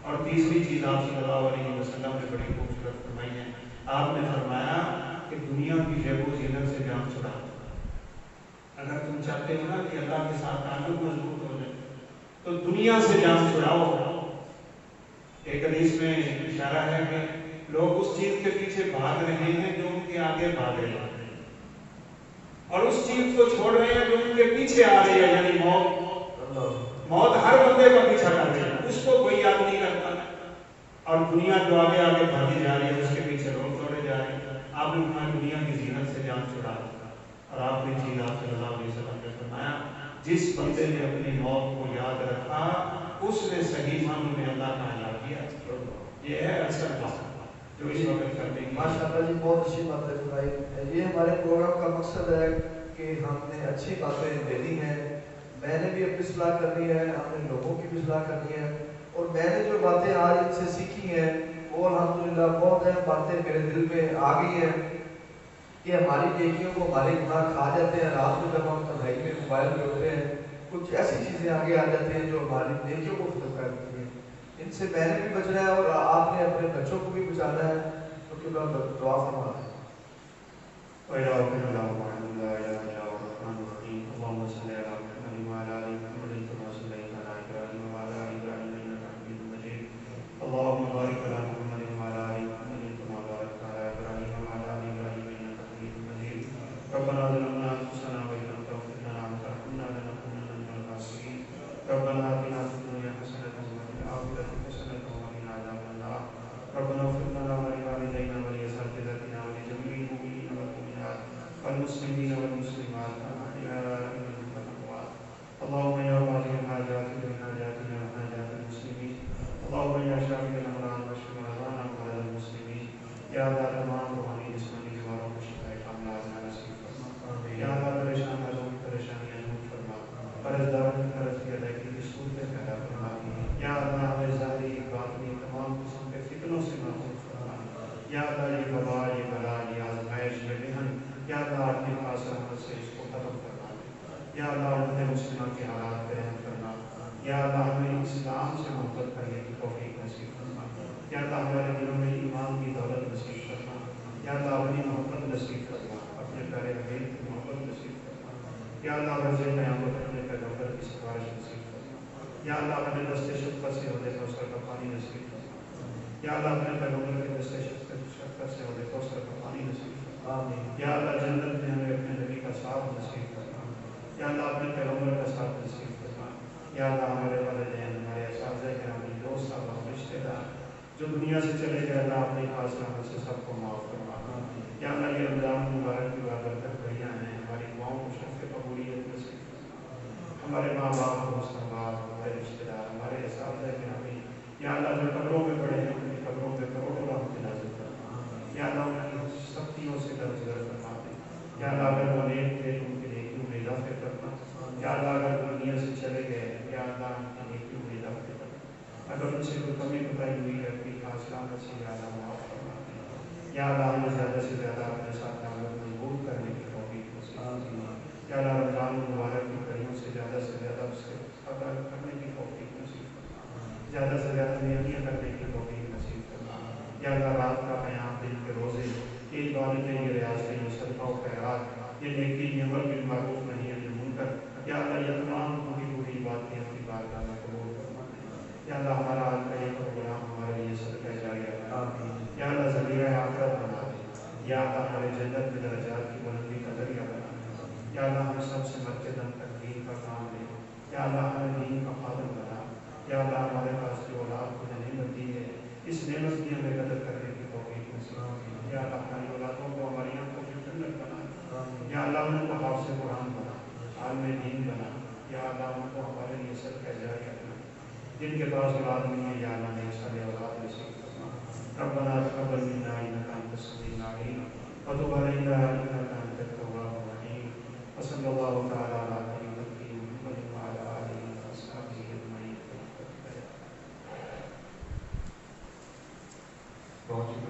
اور تیسری چیز آپ صلی اللہ علیہ وسلم نے بڑی خوبصورت فرمائی ہے، آپ نے فرمایا کہ دنیا کی جیب و زینت سے جان چھڑا۔ اگر تم چاہتے ہو نا کہ اللہ کے ساتھ تعلق مضبوط ہو جائے تو دنیا سے جان چھڑاؤ۔ ایک حدیث میں اشارہ ہے کہ لوگ اس چیز کے پیچھے بھاگ رہے ہیں جو ان کے آگے بھاگ رہے ہیں، اور اس چیز کو چھوڑ رہے ہیں جو ان کے پیچھے آ رہی ہے، یعنی موت۔ موت ہر بندے کا پیچھا کر رہی ہے، اس کو کوئی یاد نہیں کر اور دنیا جو آگے آگے بھاگی جا رہی ہے اس کے پیچھے لوگ دوڑے جا رہے ہیں. آپ نے فرمایا دنیا کی زینت سے جان چھڑا. اور آپ نے چیز آپ صلی اللہ علیہ وسلم نے فرمایا جس بندے نے اپنی موت کو یاد رکھا اس نے صحیح معنوں میں اللہ کا یاد کیا. یہ ہے اصل بات جو اس وقت کرنے کی. ماشاءاللہ جی بہت اچھی بات ہے بھائی. یہ ہمارے پروگرام کا مقصد ہے کہ ہم نے اچھی باتیں دینی ہیں. میں نے بھی اپنی اصلاح کرنی ہے, ہم نے لوگوں کی بھی اصلاح کرنی ہے. اور میں نے جو باتیں آج ان سے سیکھی ہیں وہ الحمدللہ بہت اہم باتیں میرے دل میں آ گئی ہیں کہ ہماری نیکیوں کو ہمارے گناہ کھا جاتے ہیں. رات میں جب ہم تنہائی میں موبائل پہ ہوتے ہیں کچھ ایسی چیزیں آگے آ جاتی ہیں جو ہماری نیکیوں کو ختم کر دیتی ہیں. ان سے میں نے بھی بچنا ہے اور آپ نے اپنے بچوں کو بھی بچانا ہے. تو کہ دعا فرمانا ہے. اللهم بارك على محمد وعلى ال محمد كما باركت على ابراهيم وعلى ال ابراهيم انك حميد مجيد. ربنا ظلمنا انفسنا وان لم تغفر لنا وترحمنا لنكونن من الخاسرين. ربنا آتنا في الدنيا حسنة وفي الآخرة حسنة وقنا عذاب النار. ربنا اغفر لنا ولوالدينا ولأساتذتنا ولجميع المؤمنين والمؤمنات والمسلمين والمسلمات الأحياء منهم والأموات. اللهم يا قاضي الحاجات من حاجاتنا وحاجات المسلمين. اللهم يا شافي الأمراض واشف مرضانا ومرضى المسلمين. يا ذا تمام روحانی جسمانی بیماروں کو شفا کاملہ نصیب فرما. یا اللہ پریشان حالوں کی پریشانیاں دور فرما. قرضداروں کی قرض کی ادائیگی کی صورتیں پیدا فرما. یا اللہ ہمیں ظاہری باطنی تمام قسم کے فتنوں سے محفوظ فرما. یا اللہ یہ وبا یہ بلا یہ آزمائش یہ محن یا اللہ اپنے خاص رحمت سے اس کو ختم فرما. یا اللہ امت مسلمہ کے حالات پہ رحم فرما. یا اللہ ہمیں اسلام سے محبت کرنے کی توفیق نصیب فرما. یا اللہ ہمارے دلوں میں ایمان کی دولت نصیب فرما. یا اللہ اپنی محبت نصیب فرما. اپنے پیارے حبیب کی محبت نصیب فرما. یا اللہ روز قیامت اپنے پیغمبر کی سفارش نصیب فرما. یا اللہ اپنے دست شفقت سے عہدے کوثر کا پانی نصیب فرما. یا اللہ اپنے پیغمبر کے دست شفقت سے عہدے کوثر کا پانی نصیب فرما. آمین. یا اللہ جنت میں ہمیں اپنے نبی کا ساتھ نصیب فرما. یا اللہ اپنے پیغمبر کا ساتھ نصیب فرما. یا اللہ ہمارے والدین ہمارے اساتذہ گرامی دوست احباب رشتہ دار جو دنیا سے چلے گئے اللہ اپنی خاص رحمت سے سب کو معاف فرما. یا اللہ یہ رمضان مبارک کی بابرکت بڑھیا ہیں. ہماری دعاؤں کو شرف قبولیت نصیب فرما. ہمارے ماں باپ دوست احباب ہمارے رشتہ دار ہمارے اساتذہ گرامی یا اللہ جو قبروں میں پڑے ہیں ان کی قبروں میں کروڑوں رحمت نازل فرما. یا اللہ ان کی سختیوں سے درگزر فرما دے. یا اللہ اگر وہ نیک تھے ان کی نیکیوں میں اضافہ کرنا. یا اللہ اگر دنیا سے چلے گئے یا اللہ ان کی نیکیوں میں اضافہ کرنا. اگر ان سے کوئی کمی کوتاہی ہوئی ہے اپنی خاص رحمت سے یا اللہ معاف فرما دے. یا اللہ ہمیں زیادہ سے زیادہ اپنے ساتھ تعلق مضبوط کرنے کی توفیق نصیب فرما. یا اللہ رمضان مبارک کی کڑیوں سے زیادہ اس سے قدر کرنے کی توفیق نصیب فرما. زیادہ سے زیادہ نیکیاں کرنے کی توفیق نصیب فرما. یا اللہ رات کا قیام دن کے روزے یہ عبادتیں یہ ریاضتیں یہ صدقہ و خیرات یہ نیکی یہ امر بالمعروف نہیں ہے یہ منکر یا اللہ یہ تمام پوری باتیں اپنی بارگاہ میں قبول فرما. یا اللہ ہمارا حال کا ایک غلام ہمارے لیے صدقہ جاریہ بنا دے. یا اللہ ذریعہ آخرت بنا دے. یا اللہ ہمارے جنت میں درجات کی بلندی کا ذریعہ بنا دے. یا اللہ ہم سب سے مرتے دم تک دین کا کام لے. یا اللہ ہمیں دین کا خادم بنا. یا اللہ ہمارے پاس جو اولاد کو نعمت دی ہے اس نعمت کی ہمیں قدر کرنے کی توفیق نصیب. یا اللہ ہماری اولادوں کو ہماری آنکھوں کی جنت بنا. یا اللہ ان کو حافظ قرآن بنا عالم دین بنا. یا اللہ ان کو ہمارے لیے صدقہ جاریہ بنا. جن کے پاس اولاد نہیں ہے یا اللہ نے سارے اولاد نصیب فرما. ربنا تقبل منا انک انت السمیع العلیم وتب علینا انک انت التواب الرحیم. وصلی اللہ تعالی علی خیر خلقہ محمد وعلی آلہ وصحبہ اجمعین. بہت